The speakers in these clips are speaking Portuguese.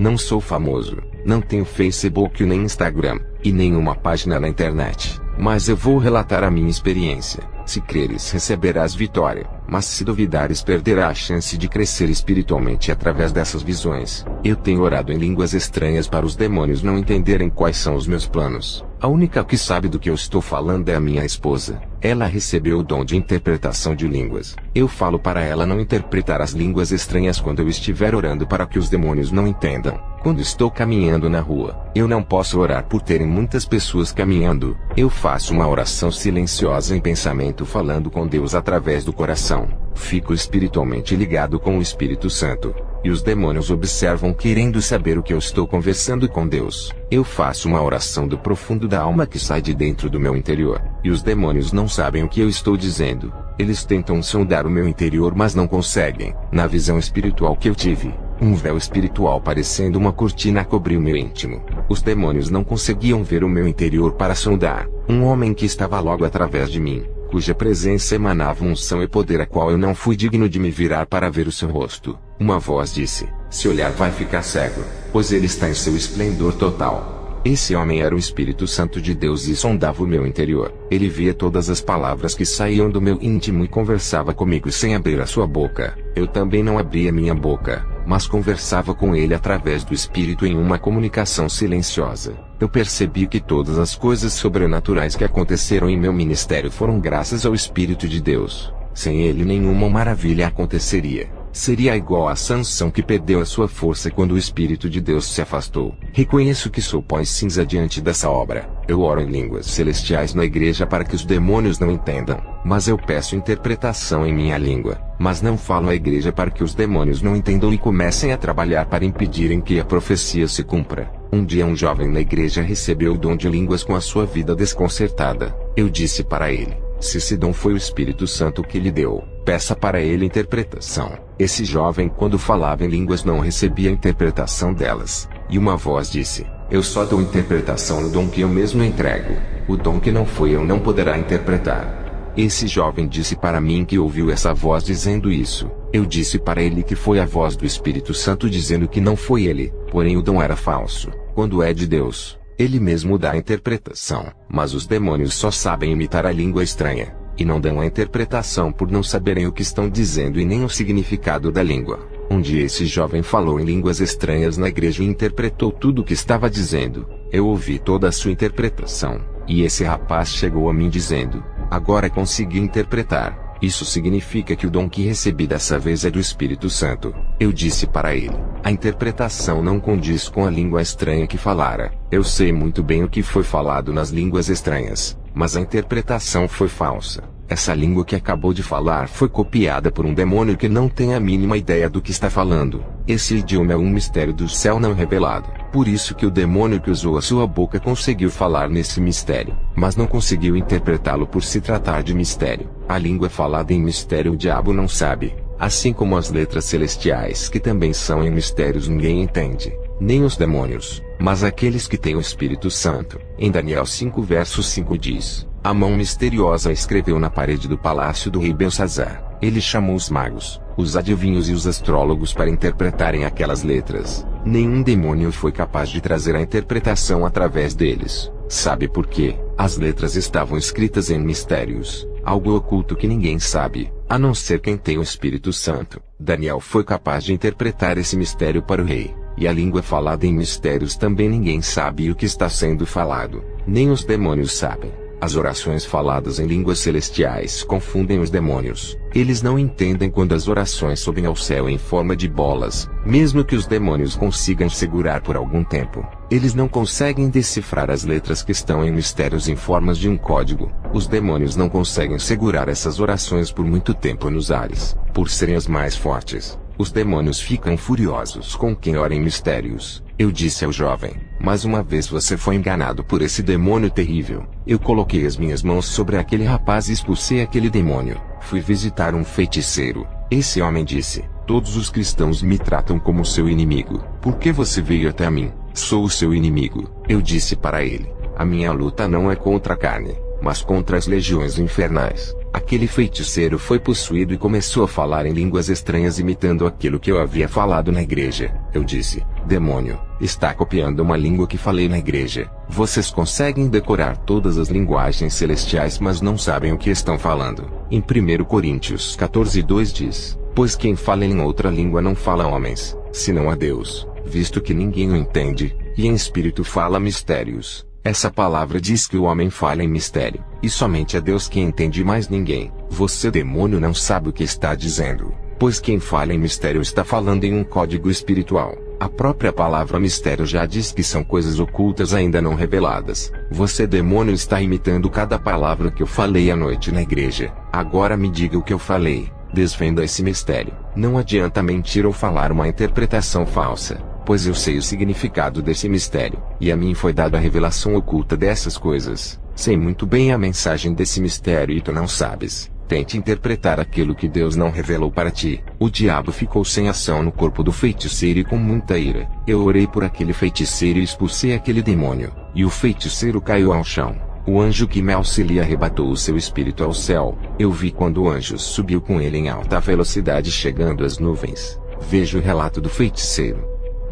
Não sou famoso, não tenho Facebook nem Instagram, e nenhuma página na internet. Mas eu vou relatar a minha experiência. Se creres, receberás vitória, mas se duvidares, perderás a chance de crescer espiritualmente através dessas visões. Eu tenho orado em línguas estranhas para os demônios não entenderem quais são os meus planos. A única que sabe do que eu estou falando é a minha esposa. Ela recebeu o dom de interpretação de línguas. Eu falo para ela não interpretar as línguas estranhas quando eu estiver orando para que os demônios não entendam. Quando estou caminhando na rua, eu não posso orar por terem muitas pessoas caminhando. Eu faço uma oração silenciosa em pensamento, falando com Deus através do coração. Fico espiritualmente ligado com o Espírito Santo. E os demônios observam, querendo saber o que eu estou conversando com Deus. Eu faço uma oração do profundo da alma que sai de dentro do meu interior. E os demônios não sabem o que eu estou dizendo. Eles tentam sondar o meu interior, mas não conseguem. Na visão espiritual que eu tive, um véu espiritual parecendo uma cortina cobriu meu íntimo. Os demônios não conseguiam ver o meu interior para sondar. Um homem que estava logo através de mim, cuja presença emanava unção e poder, a qual eu não fui digno de me virar para ver o seu rosto. Uma voz disse: se olhar vai ficar cego, pois ele está em seu esplendor total. Esse homem era o Espírito Santo de Deus e sondava o meu interior. Ele via todas as palavras que saíam do meu íntimo e conversava comigo sem abrir a sua boca. Eu também não abria minha boca, mas conversava com ele através do Espírito em uma comunicação silenciosa. Eu percebi que todas as coisas sobrenaturais que aconteceram em meu ministério foram graças ao Espírito de Deus. Sem ele nenhuma maravilha aconteceria. Seria igual a Sansão, que perdeu a sua força quando o Espírito de Deus se afastou. Reconheço que sou pó e cinza diante dessa obra. Eu oro em línguas celestiais na igreja para que os demônios não entendam. Mas eu peço interpretação em minha língua. Mas não falo à igreja para que os demônios não entendam e comecem a trabalhar para impedirem que a profecia se cumpra. Um dia um jovem na igreja recebeu o dom de línguas com a sua vida desconcertada. Eu disse para ele: se esse dom foi o Espírito Santo que lhe deu, peça para ele interpretação. Esse jovem, quando falava em línguas, não recebia a interpretação delas. E uma voz disse: eu só dou interpretação no dom que eu mesmo entrego. O dom que não foi eu não poderá interpretar. Esse jovem disse para mim que ouviu essa voz dizendo isso. Eu disse para ele que foi a voz do Espírito Santo dizendo que não foi ele, porém o dom era falso. Quando é de Deus, ele mesmo dá a interpretação. Mas os demônios só sabem imitar a língua estranha, e não dão a interpretação por não saberem o que estão dizendo e nem o significado da língua. Um dia esse jovem falou em línguas estranhas na igreja e interpretou tudo o que estava dizendo. Eu ouvi toda a sua interpretação, e esse rapaz chegou a mim dizendo: agora consegui interpretar. Isso significa que o dom que recebi dessa vez é do Espírito Santo. Eu disse para ele: a interpretação não condiz com a língua estranha que falara. Eu sei muito bem o que foi falado nas línguas estranhas, mas a interpretação foi falsa. Essa língua que acabou de falar foi copiada por um demônio que não tem a mínima ideia do que está falando. Esse idioma é um mistério do céu não revelado. Por isso que o demônio que usou a sua boca conseguiu falar nesse mistério, mas não conseguiu interpretá-lo por se tratar de mistério. A língua falada em mistério o diabo não sabe, assim como as letras celestiais, que também são em mistérios, ninguém entende, nem os demônios, mas aqueles que têm o Espírito Santo. Em Daniel 5 verso 5 diz: a mão misteriosa escreveu na parede do palácio do rei Belsazar. Ele chamou os magos, os adivinhos e os astrólogos para interpretarem aquelas letras. Nenhum demônio foi capaz de trazer a interpretação através deles. Sabe por quê? As letras estavam escritas em mistérios, algo oculto que ninguém sabe, a não ser quem tem o Espírito Santo. Daniel foi capaz de interpretar esse mistério para o rei. E a língua falada em mistérios também ninguém sabe o que está sendo falado, nem os demônios sabem. As orações faladas em línguas celestiais confundem os demônios. Eles não entendem quando as orações sobem ao céu em forma de bolas, mesmo que os demônios consigam segurar por algum tempo. Eles não conseguem decifrar as letras que estão em mistérios em formas de um código. Os demônios não conseguem segurar essas orações por muito tempo nos ares, por serem as mais fortes. Os demônios ficam furiosos com quem ora em mistérios. Eu disse ao jovem: mais uma vez você foi enganado por esse demônio terrível. Eu coloquei as minhas mãos sobre aquele rapaz e expulsei aquele demônio. Fui visitar um feiticeiro. Esse homem disse: todos os cristãos me tratam como seu inimigo. Por que você veio até mim? Sou o seu inimigo. Eu disse para ele: a minha luta não é contra a carne, mas contra as legiões infernais. Aquele feiticeiro foi possuído e começou a falar em línguas estranhas imitando aquilo que eu havia falado na igreja. Eu disse: Demônio, está copiando uma língua que falei na igreja. Vocês conseguem decorar todas as linguagens celestiais, mas não sabem o que estão falando. Em 1 Coríntios 14:2 diz: pois quem fala em outra língua não fala a homens, senão a Deus, visto que ninguém o entende, e em espírito fala mistérios. Essa palavra diz que o homem fala em mistério, e somente é Deus que entende, mais ninguém. Você, demônio, não sabe o que está dizendo, pois quem fala em mistério está falando em um código espiritual. A própria palavra mistério já diz que são coisas ocultas ainda não reveladas. Você, demônio, está imitando cada palavra que eu falei à noite na igreja. Agora me diga o que eu falei. Desvenda esse mistério. Não adianta mentir ou falar uma interpretação falsa, pois eu sei o significado desse mistério, e a mim foi dada a revelação oculta dessas coisas. Sei muito bem a mensagem desse mistério e tu não sabes. Tente interpretar aquilo que Deus não revelou para ti. O diabo ficou sem ação no corpo do feiticeiro e com muita ira. Eu orei por aquele feiticeiro e expulsei aquele demônio, e o feiticeiro caiu ao chão. O anjo que me auxilia arrebatou o seu espírito ao céu. Eu vi quando o anjo subiu com ele em alta velocidade chegando às nuvens. Veja o relato do feiticeiro.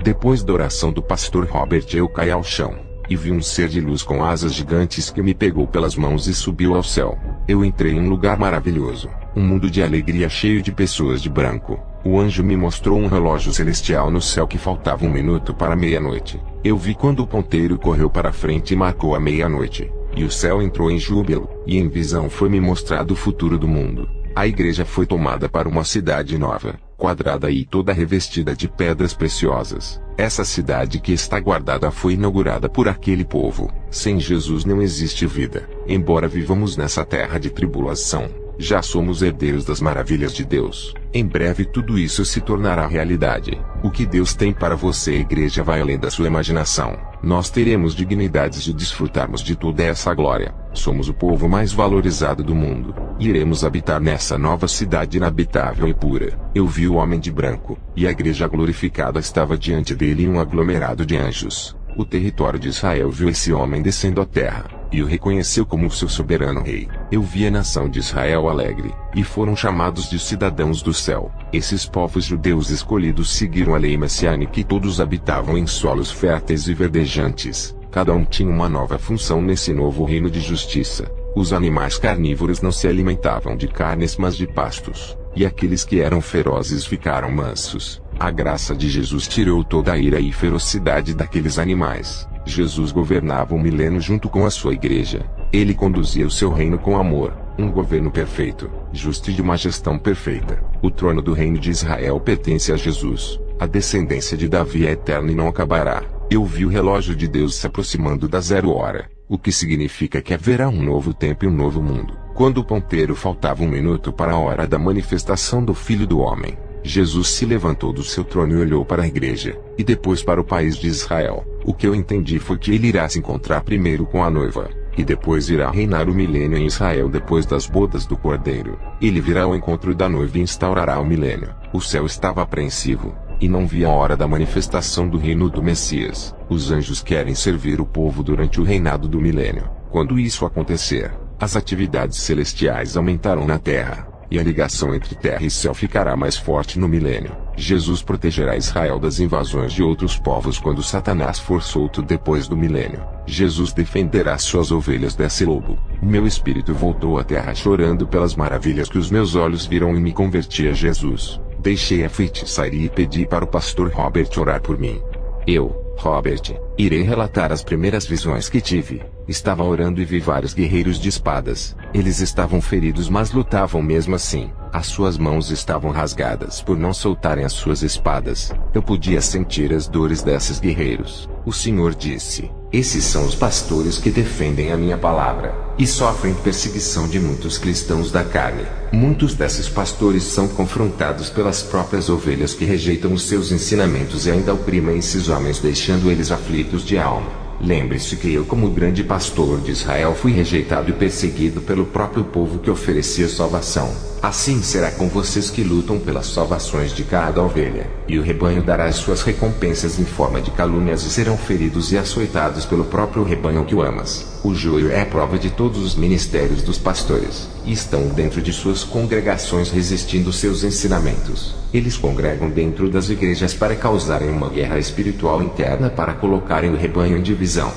Depois da oração do pastor Robert, eu caí ao chão, e vi um ser de luz com asas gigantes que me pegou pelas mãos e subiu ao céu. Eu entrei em um lugar maravilhoso, um mundo de alegria cheio de pessoas de branco. O anjo me mostrou um relógio celestial no céu que faltava 1 minuto para meia-noite. Eu vi quando o ponteiro correu para frente e marcou a meia-noite, e o céu entrou em júbilo, e em visão foi-me mostrado o futuro do mundo. A igreja foi tomada para uma cidade nova, quadrada e toda revestida de pedras preciosas. Essa cidade que está guardada foi inaugurada por aquele povo. Sem Jesus não existe vida. Embora vivamos nessa terra de tribulação, já somos herdeiros das maravilhas de Deus. Em breve tudo isso se tornará realidade. O que Deus tem para você, igreja, vai além da sua imaginação. Nós teremos dignidades de desfrutarmos de toda essa glória. Somos o povo mais valorizado do mundo. Iremos habitar nessa nova cidade inabitável e pura. Eu vi o homem de branco, e a igreja glorificada estava diante dele em um aglomerado de anjos. O território de Israel viu esse homem descendo à terra, e o reconheceu como seu soberano rei. Eu vi a nação de Israel alegre, e foram chamados de cidadãos do céu. Esses povos judeus escolhidos seguiram a lei messiânica e todos habitavam em solos férteis e verdejantes. Cada um tinha uma nova função nesse novo reino de justiça. Os animais carnívoros não se alimentavam de carnes mas de pastos, e aqueles que eram ferozes ficaram mansos. A graça de Jesus tirou toda a ira e ferocidade daqueles animais. Jesus governava o milênio junto com a sua igreja. Ele conduzia o seu reino com amor, um governo perfeito, justo e de uma gestão perfeita. O trono do reino de Israel pertence a Jesus. A descendência de Davi é eterna e não acabará. Eu vi o relógio de Deus se aproximando da 0 hora, o que significa que haverá um novo tempo e um novo mundo. Quando o ponteiro faltava 1 minuto para a hora da manifestação do Filho do Homem, Jesus se levantou do seu trono e olhou para a igreja, e depois para o país de Israel. O que eu entendi foi que ele irá se encontrar primeiro com a noiva, e depois irá reinar o milênio em Israel depois das bodas do Cordeiro. Ele virá ao encontro da noiva e instaurará o milênio. O céu estava apreensivo, e não via a hora da manifestação do reino do Messias. Os anjos querem servir o povo durante o reinado do milênio. Quando isso acontecer, as atividades celestiais aumentarão na terra, e a ligação entre terra e céu ficará mais forte no milênio. Jesus protegerá Israel das invasões de outros povos quando Satanás for solto depois do milênio. Jesus defenderá suas ovelhas desse lobo. O meu espírito voltou à terra chorando pelas maravilhas que os meus olhos viram e me converti a Jesus. Deixei a feitiçaria e pedi para o pastor Robert orar por mim. Eu, Robert, irei relatar as primeiras visões que tive. Estava orando e vi vários guerreiros de espadas. Eles estavam feridos mas lutavam mesmo assim. As suas mãos estavam rasgadas por não soltarem as suas espadas. Eu podia sentir as dores desses guerreiros. O Senhor disse: esses são os pastores que defendem a minha palavra, e sofrem perseguição de muitos cristãos da carne. Muitos desses pastores são confrontados pelas próprias ovelhas que rejeitam os seus ensinamentos e ainda oprimem esses homens, deixando eles aflitos de alma. Lembre-se que eu, como grande pastor de Israel, fui rejeitado e perseguido pelo próprio povo que oferecia salvação. Assim será com vocês que lutam pelas salvações de cada ovelha, e o rebanho dará as suas recompensas em forma de calúnias e serão feridos e açoitados pelo próprio rebanho que o amas. O joio é a prova de todos os ministérios dos pastores, e estão dentro de suas congregações resistindo seus ensinamentos. Eles congregam dentro das igrejas para causarem uma guerra espiritual interna para colocarem o rebanho em divisão.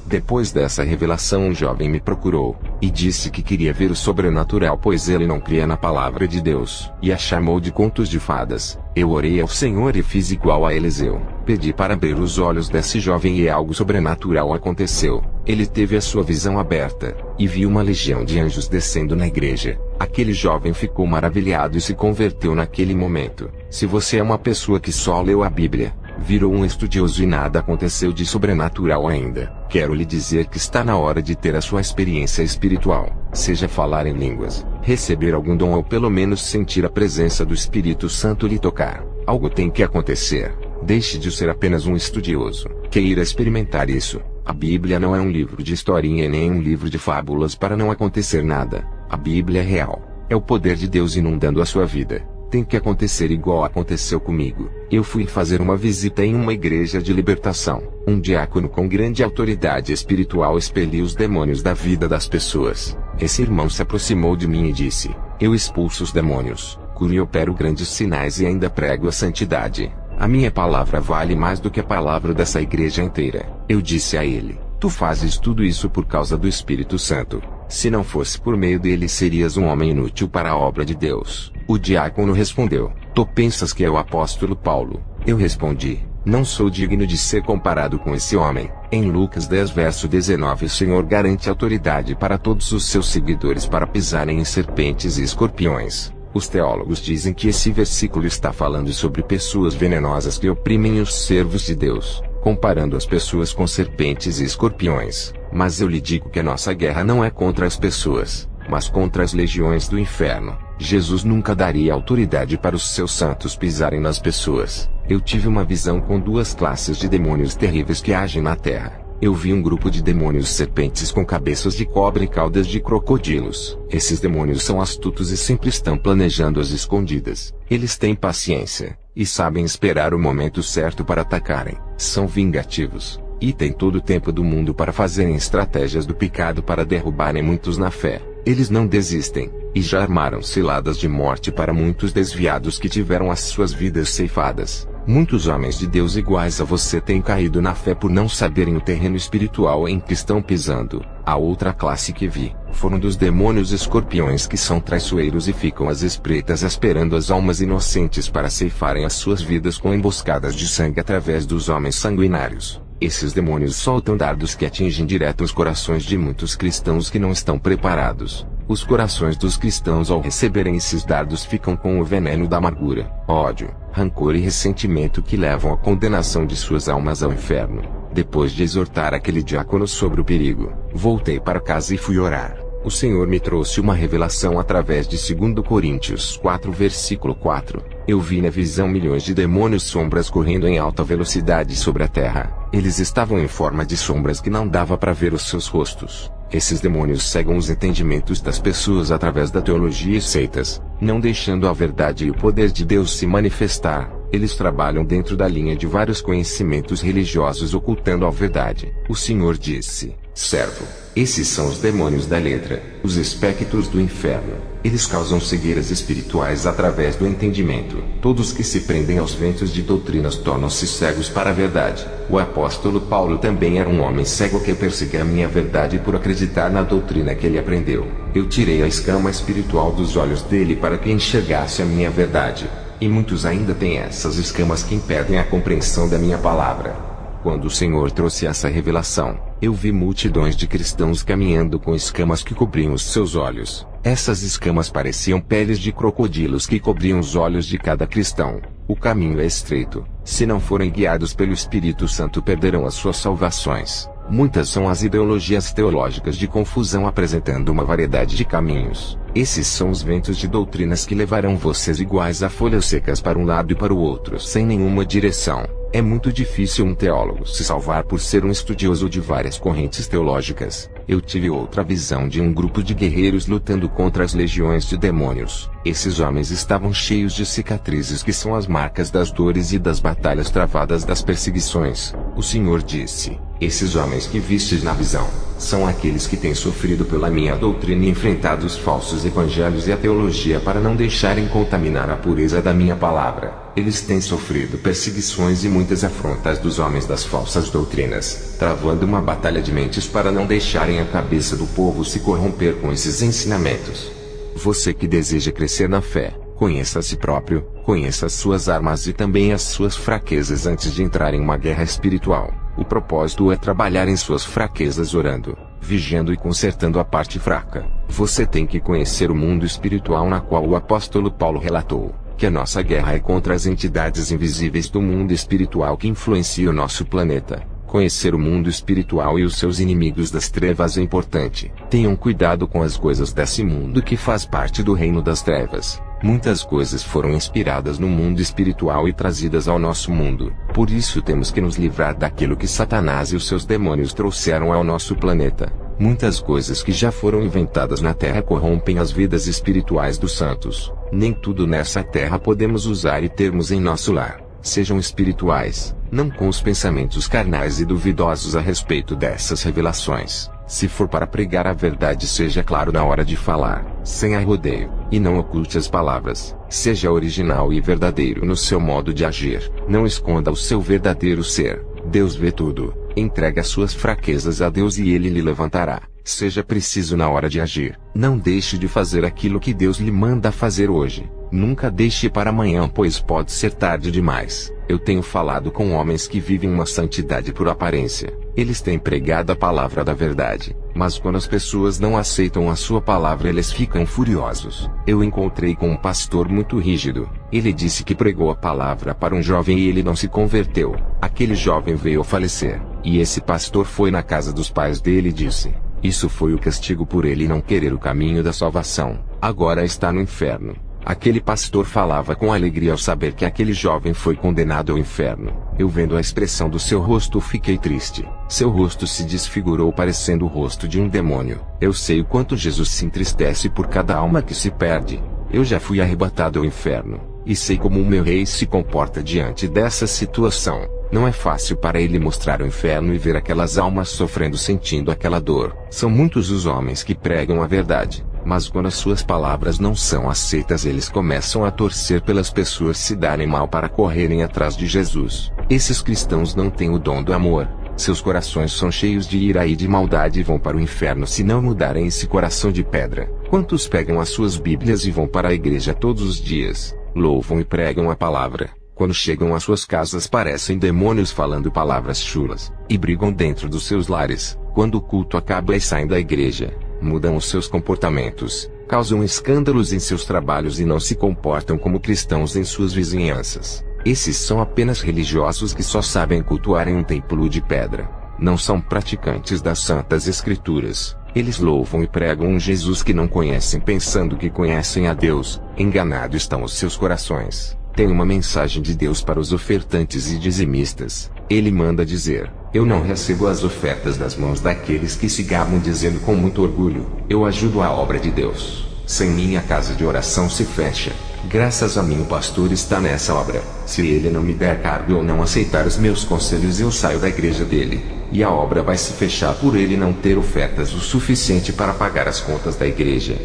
Depois dessa revelação, um jovem me procurou, e disse que queria ver o sobrenatural, pois ele não cria na palavra de Deus, e a chamou de contos de fadas. Eu orei ao Senhor e fiz igual a Eliseu. Pedi para abrir os olhos desse jovem e algo sobrenatural aconteceu. Ele teve a sua visão aberta, e viu uma legião de anjos descendo na igreja. Aquele jovem ficou maravilhado e se converteu naquele momento. Se você é uma pessoa que só leu a Bíblia, virou um estudioso e nada aconteceu de sobrenatural ainda, quero lhe dizer que está na hora de ter a sua experiência espiritual, seja falar em línguas, receber algum dom ou pelo menos sentir a presença do Espírito Santo lhe tocar. Algo tem que acontecer. Deixe de ser apenas um estudioso. Queira experimentar isso. A Bíblia não é um livro de historinha e nem um livro de fábulas para não acontecer nada. A Bíblia é real. É o poder de Deus inundando a sua vida. Tem que acontecer igual aconteceu comigo. Eu fui fazer uma visita em uma igreja de libertação. Um diácono com grande autoridade espiritual expeliu os demônios da vida das pessoas. Esse irmão se aproximou de mim e disse: eu expulso os demônios, curo e opero grandes sinais e ainda prego a santidade. A minha palavra vale mais do que a palavra dessa igreja inteira. Eu disse a ele: tu fazes tudo isso por causa do Espírito Santo. Se não fosse por meio dele, serias um homem inútil para a obra de Deus. O diácono respondeu: tu pensas que é o apóstolo Paulo? Eu respondi: não sou digno de ser comparado com esse homem. Em Lucas 10 verso 19, o Senhor garante autoridade para todos os seus seguidores para pisarem em serpentes e escorpiões. Os teólogos dizem que esse versículo está falando sobre pessoas venenosas que oprimem os servos de Deus, comparando as pessoas com serpentes e escorpiões. Mas eu lhe digo que a nossa guerra não é contra as pessoas, mas contra as legiões do inferno. Jesus nunca daria autoridade para os seus santos pisarem nas pessoas. Eu tive uma visão com duas classes de demônios terríveis que agem na terra. Eu vi um grupo de demônios serpentes com cabeças de cobra e caudas de crocodilos. Esses demônios são astutos e sempre estão planejando as escondidas. Eles têm paciência, e sabem esperar o momento certo para atacarem. São vingativos, e têm todo o tempo do mundo para fazerem estratégias do pecado para derrubarem muitos na fé. Eles não desistem, e já armaram ciladas de morte para muitos desviados que tiveram as suas vidas ceifadas. Muitos homens de Deus iguais a você têm caído na fé por não saberem o terreno espiritual em que estão pisando. A outra classe que vi, foram dos demônios escorpiões que são traiçoeiros e ficam às espreitas esperando as almas inocentes para ceifarem as suas vidas com emboscadas de sangue através dos homens sanguinários. Esses demônios soltam dardos que atingem direto os corações de muitos cristãos que não estão preparados. Os corações dos cristãos ao receberem esses dardos ficam com o veneno da amargura, ódio, rancor e ressentimento que levam à condenação de suas almas ao inferno. Depois de exortar aquele diácono sobre o perigo, voltei para casa e fui orar. O Senhor me trouxe uma revelação através de 2 Coríntios 4 versículo 4. Eu vi na visão milhões de demônios sombras correndo em alta velocidade sobre a terra. Eles estavam em forma de sombras que não dava para ver os seus rostos. Esses demônios cegam os entendimentos das pessoas através da teologia e seitas, não deixando a verdade e o poder de Deus se manifestar. Eles trabalham dentro da linha de vários conhecimentos religiosos ocultando a verdade. O Senhor disse: servo, esses são os demônios da letra, os espectros do inferno. Eles causam cegueiras espirituais através do entendimento. Todos que se prendem aos ventos de doutrinas tornam-se cegos para a verdade. O apóstolo Paulo também era um homem cego que perseguia a minha verdade por acreditar na doutrina que ele aprendeu. Eu tirei a escama espiritual dos olhos dele para que enxergasse a minha verdade. E muitos ainda têm essas escamas que impedem a compreensão da minha palavra. Quando o Senhor trouxe essa revelação, eu vi multidões de cristãos caminhando com escamas que cobriam os seus olhos. Essas escamas pareciam peles de crocodilos que cobriam os olhos de cada cristão. O caminho é estreito. Se não forem guiados pelo Espírito Santo, perderão as suas salvações. Muitas são as ideologias teológicas de confusão apresentando uma variedade de caminhos. Esses são os ventos de doutrinas que levarão vocês iguais a folhas secas para um lado e para o outro sem nenhuma direção. É muito difícil um teólogo se salvar por ser um estudioso de várias correntes teológicas. Eu tive outra visão de um grupo de guerreiros lutando contra as legiões de demônios. Esses homens estavam cheios de cicatrizes que são as marcas das dores e das batalhas travadas das perseguições. O Senhor disse: esses homens que vistes na visão, são aqueles que têm sofrido pela minha doutrina e enfrentado os falsos evangelhos e a teologia para não deixarem contaminar a pureza da minha palavra. Eles têm sofrido perseguições e muitas afrontas dos homens das falsas doutrinas, travando uma batalha de mentes para não deixarem a cabeça do povo se corromper com esses ensinamentos. Você que deseja crescer na fé, conheça a si próprio, conheça as suas armas e também as suas fraquezas antes de entrar em uma guerra espiritual. O propósito é trabalhar em suas fraquezas orando, vigiando e consertando a parte fraca. Você tem que conhecer o mundo espiritual na qual o apóstolo Paulo relatou que a nossa guerra é contra as entidades invisíveis do mundo espiritual que influenciam o nosso planeta. Conhecer o mundo espiritual e os seus inimigos das trevas é importante. Tenham cuidado com as coisas desse mundo que faz parte do reino das trevas. Muitas coisas foram inspiradas no mundo espiritual e trazidas ao nosso mundo. Por isso temos que nos livrar daquilo que Satanás e os seus demônios trouxeram ao nosso planeta. Muitas coisas que já foram inventadas na Terra corrompem as vidas espirituais dos santos. Nem tudo nessa Terra podemos usar e termos em nosso lar. Sejam espirituais, não com os pensamentos carnais e duvidosos a respeito dessas revelações. Se for para pregar a verdade, seja claro na hora de falar, sem arrodeio, e não oculte as palavras. Seja original e verdadeiro no seu modo de agir. Não esconda o seu verdadeiro ser. Deus vê tudo. Entregue as suas fraquezas a Deus e Ele lhe levantará. Seja preciso na hora de agir. Não deixe de fazer aquilo que Deus lhe manda fazer hoje. Nunca deixe para amanhã, pois pode ser tarde demais. Eu tenho falado com homens que vivem uma santidade por aparência. Eles têm pregado a palavra da verdade, mas quando as pessoas não aceitam a sua palavra, eles ficam furiosos. Eu encontrei com um pastor muito rígido. Ele disse que pregou a palavra para um jovem e ele não se converteu. Aquele jovem veio a falecer, e esse pastor foi na casa dos pais dele e disse: isso foi o castigo por ele não querer o caminho da salvação. Agora está no inferno. Aquele pastor falava com alegria ao saber que aquele jovem foi condenado ao inferno. Eu, vendo a expressão do seu rosto, fiquei triste. Seu rosto se desfigurou parecendo o rosto de um demônio. Eu sei o quanto Jesus se entristece por cada alma que se perde. Eu já fui arrebatado ao inferno, e sei como o meu rei se comporta diante dessa situação. Não é fácil para ele mostrar o inferno e ver aquelas almas sofrendo, sentindo aquela dor. São muitos os homens que pregam a verdade, mas quando as suas palavras não são aceitas, eles começam a torcer pelas pessoas se darem mal para correrem atrás de Jesus. Esses cristãos não têm o dom do amor. Seus corações são cheios de ira e de maldade e vão para o inferno se não mudarem esse coração de pedra. Quantos pegam as suas Bíblias e vão para a igreja todos os dias, louvam e pregam a palavra? Quando chegam às suas casas parecem demônios falando palavras chulas, e brigam dentro dos seus lares. Quando o culto acaba e saem da igreja, mudam os seus comportamentos, causam escândalos em seus trabalhos e não se comportam como cristãos em suas vizinhanças. Esses são apenas religiosos que só sabem cultuar em um templo de pedra. Não são praticantes das santas escrituras. Eles louvam e pregam um Jesus que não conhecem, pensando que conhecem a Deus. Enganados estão os seus corações. Tem uma mensagem de Deus para os ofertantes e dizimistas. Ele manda dizer: eu não recebo as ofertas das mãos daqueles que se gabam dizendo com muito orgulho: eu ajudo a obra de Deus. Sem mim a casa de oração se fecha. Graças a mim o pastor está nessa obra. Se ele não me der cargo ou não aceitar os meus conselhos, eu saio da igreja dele. E a obra vai se fechar por ele não ter ofertas o suficiente para pagar as contas da igreja.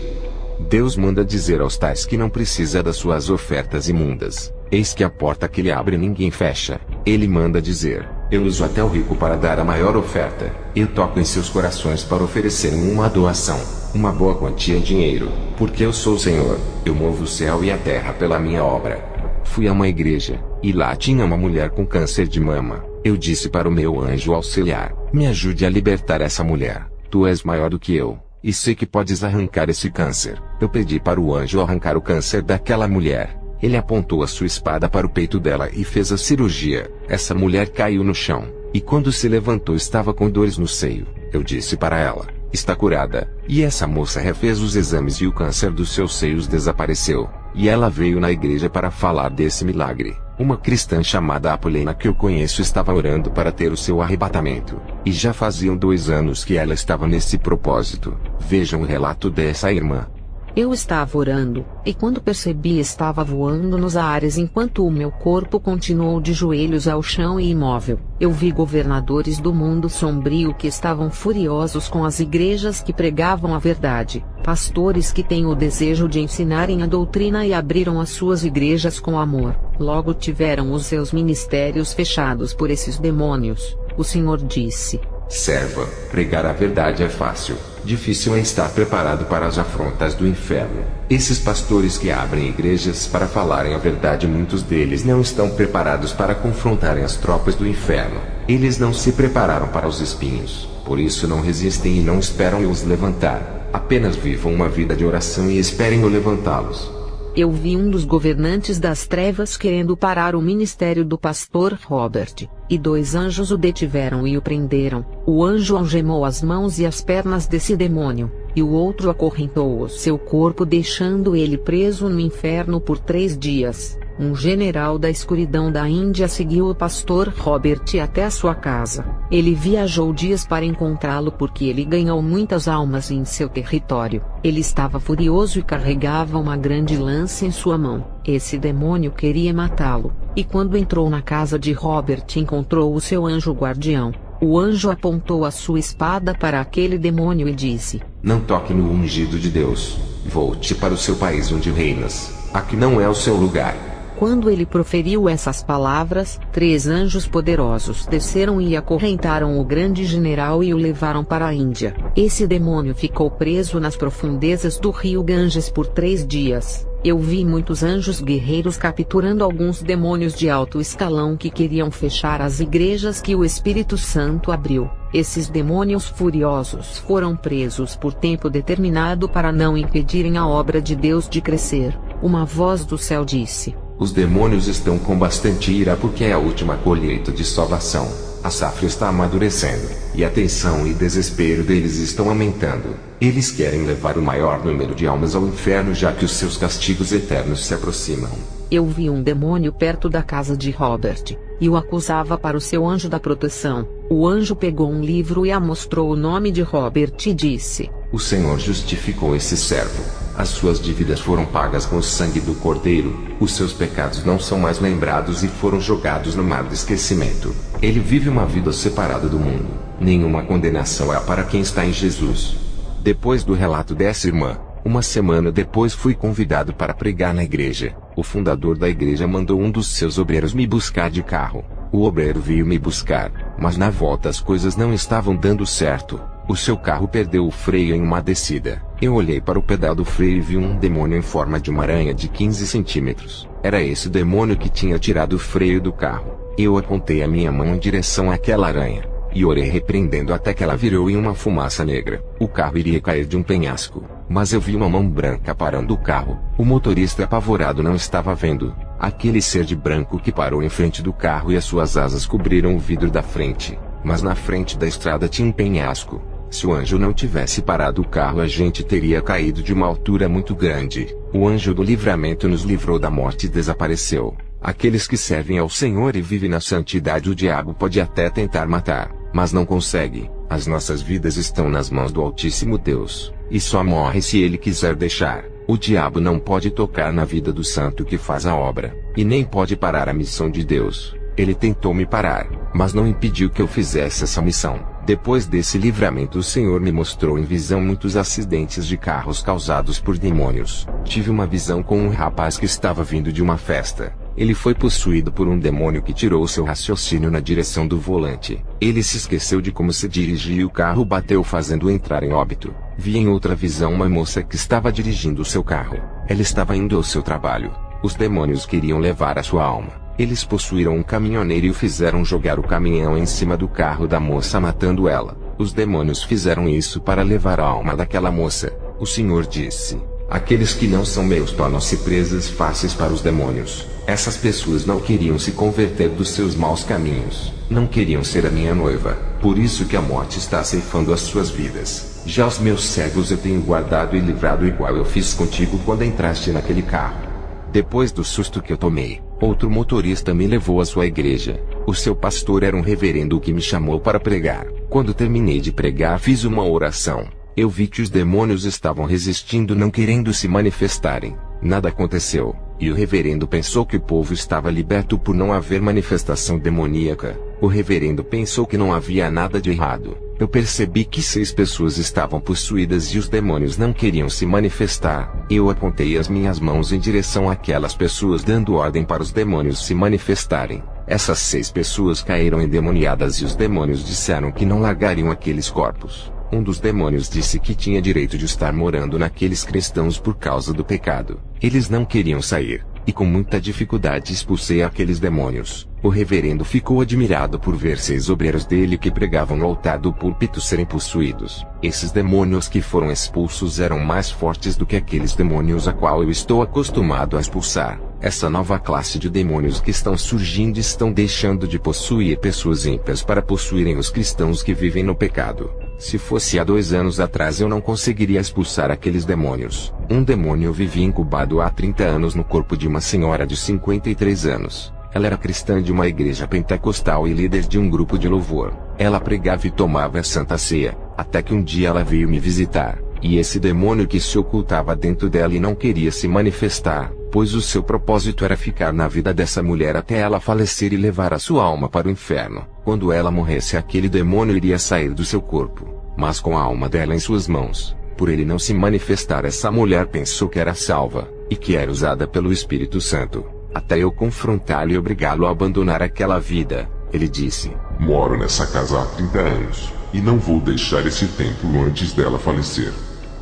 Deus manda dizer aos tais que não precisa das suas ofertas imundas: eis que a porta que ele abre ninguém fecha. Ele manda dizer: eu uso até o rico para dar a maior oferta. Eu toco em seus corações para oferecerem uma doação, uma boa quantia em dinheiro, porque eu sou o Senhor. Eu movo o céu e a terra pela minha obra. Fui a uma igreja, e lá tinha uma mulher com câncer de mama. Eu disse para o meu anjo auxiliar: me ajude a libertar essa mulher. Tu és maior do que eu, e sei que podes arrancar esse câncer. Eu pedi para o anjo arrancar o câncer daquela mulher. Ele apontou a sua espada para o peito dela e fez a cirurgia. Essa mulher caiu no chão, e quando se levantou estava com dores no seio. Eu disse para ela: está curada. E essa moça refez os exames e o câncer dos seus seios desapareceu. E ela veio na igreja para falar desse milagre. Uma cristã chamada Apolena que eu conheço estava orando para ter o seu arrebatamento, e já faziam 2 anos que ela estava nesse propósito. Vejam o relato dessa irmã. Eu estava orando, e quando percebi estava voando nos ares enquanto o meu corpo continuou de joelhos ao chão e imóvel. Eu vi governadores do mundo sombrio que estavam furiosos com as igrejas que pregavam a verdade, pastores que têm o desejo de ensinarem a doutrina e abriram as suas igrejas com amor. Logo tiveram os seus ministérios fechados por esses demônios. O Senhor disse: Serva, pregar a verdade é fácil. Difícil é estar preparado para as afrontas do inferno. Esses pastores que abrem igrejas para falarem a verdade, muitos deles não estão preparados para confrontarem as tropas do inferno. Eles não se prepararam para os espinhos, por isso não resistem e não esperam os levantar. Apenas vivam uma vida de oração e esperem o levantá-los. Eu vi um dos governantes das trevas querendo parar o ministério do pastor Robert, e 2 anjos o detiveram e o prenderam. O anjo algemou as mãos e as pernas desse demônio, e o outro acorrentou o seu corpo deixando ele preso no inferno por 3 dias. Um general da escuridão da Índia seguiu o pastor Robert até a sua casa. Ele viajou dias para encontrá-lo porque ele ganhou muitas almas em seu território. Ele estava furioso e carregava uma grande lança em sua mão. Esse demônio queria matá-lo, e quando entrou na casa de Robert encontrou o seu anjo guardião. O anjo apontou a sua espada para aquele demônio e disse: Não toque no ungido de Deus. Volte para o seu país onde reinas. Aqui não é o seu lugar. Quando ele proferiu essas palavras, 3 anjos poderosos desceram e acorrentaram o grande general e o levaram para a Índia. Esse demônio ficou preso nas profundezas do rio Ganges por 3 dias. Eu vi muitos anjos guerreiros capturando alguns demônios de alto escalão que queriam fechar as igrejas que o Espírito Santo abriu. Esses demônios furiosos foram presos por tempo determinado para não impedirem a obra de Deus de crescer. Uma voz do céu disse: Os demônios estão com bastante ira porque é a última colheita de salvação. A safra está amadurecendo, e a tensão e desespero deles estão aumentando. Eles querem levar o maior número de almas ao inferno já que os seus castigos eternos se aproximam. Eu vi um demônio perto da casa de Robert, e o acusava para o seu anjo da proteção. O anjo pegou um livro e mostrou o nome de Robert e disse: O Senhor justificou esse servo. As suas dívidas foram pagas com o sangue do Cordeiro, os seus pecados não são mais lembrados e foram jogados no mar do esquecimento. Ele vive uma vida separada do mundo. Nenhuma condenação há para quem está em Jesus. Depois do relato dessa irmã, uma semana depois fui convidado para pregar na igreja. O fundador da igreja mandou um dos seus obreiros me buscar de carro. O obreiro veio me buscar, mas na volta as coisas não estavam dando certo. O seu carro perdeu o freio em uma descida. Eu olhei para o pedal do freio e vi um demônio em forma de uma aranha de 15 centímetros. Era esse demônio que tinha tirado o freio do carro. Eu apontei a minha mão em direção àquela aranha, e orei repreendendo até que ela virou em uma fumaça negra. O carro iria cair de um penhasco, mas eu vi uma mão branca parando o carro. O motorista apavorado não estava vendo aquele ser de branco que parou em frente do carro e as suas asas cobriram o vidro da frente. Mas na frente da estrada tinha um penhasco. Se o anjo não tivesse parado o carro, a gente teria caído de uma altura muito grande. O anjo do livramento nos livrou da morte e desapareceu. Aqueles que servem ao Senhor e vivem na santidade, o diabo pode até tentar matar, mas não consegue. As nossas vidas estão nas mãos do Altíssimo Deus, e só morre se Ele quiser deixar. O diabo não pode tocar na vida do santo que faz a obra, e nem pode parar a missão de Deus. Ele tentou me parar, mas não impediu que eu fizesse essa missão. Depois desse livramento, o Senhor me mostrou em visão muitos acidentes de carros causados por demônios. Tive uma visão com um rapaz que estava vindo de uma festa. Ele foi possuído por um demônio que tirou seu raciocínio na direção do volante. Ele se esqueceu de como se dirigia e o carro bateu, fazendo-o entrar em óbito. Vi em outra visão uma moça que estava dirigindo o seu carro. Ela estava indo ao seu trabalho. Os demônios queriam levar a sua alma. Eles possuíram um caminhoneiro e o fizeram jogar o caminhão em cima do carro da moça, matando ela. Os demônios fizeram isso para levar a alma daquela moça. O Senhor disse: aqueles que não são meus tornam-se presas fáceis para os demônios. Essas pessoas não queriam se converter dos seus maus caminhos. Não queriam ser a minha noiva. Por isso que a morte está ceifando as suas vidas. Já os meus servos eu tenho guardado e livrado, igual eu fiz contigo quando entraste naquele carro. Depois do susto que eu tomei, outro motorista me levou à sua igreja. O seu pastor era um reverendo que me chamou para pregar. Quando terminei de pregar, fiz uma oração. Eu vi que os demônios estavam resistindo, não querendo se manifestarem. Nada aconteceu, e o reverendo pensou que o povo estava liberto por não haver manifestação demoníaca. O reverendo pensou que não havia nada de errado. Eu percebi que 6 pessoas estavam possuídas e os demônios não queriam se manifestar. Eu apontei as minhas mãos em direção àquelas pessoas, dando ordem para os demônios se manifestarem. Essas 6 pessoas caíram endemoniadas e os demônios disseram que não largariam aqueles corpos. Um dos demônios disse que tinha direito de estar morando naqueles cristãos por causa do pecado. Eles não queriam sair, e com muita dificuldade expulsei aqueles demônios. O reverendo ficou admirado por ver 6 obreiros dele que pregavam no altar do púlpito serem possuídos. Esses demônios que foram expulsos eram mais fortes do que aqueles demônios a qual eu estou acostumado a expulsar. Essa nova classe de demônios que estão surgindo estão deixando de possuir pessoas ímpias para possuírem os cristãos que vivem no pecado. Se fosse há 2 anos atrás, eu não conseguiria expulsar aqueles demônios. Um demônio vivia incubado há 30 anos no corpo de uma senhora de 53 anos. Ela era cristã de uma igreja pentecostal e líder de um grupo de louvor. Ela pregava e tomava a Santa Ceia, até que um dia ela veio me visitar. E esse demônio que se ocultava dentro dela e não queria se manifestar, pois o seu propósito era ficar na vida dessa mulher até ela falecer e levar a sua alma para o inferno. Quando ela morresse, aquele demônio iria sair do seu corpo, mas com a alma dela em suas mãos. Por ele não se manifestar, essa mulher pensou que era salva, e que era usada pelo Espírito Santo. Até eu confrontá-lo e obrigá-lo a abandonar aquela vida, ele disse: "Moro nessa casa há 30 anos, e não vou deixar esse templo antes dela falecer."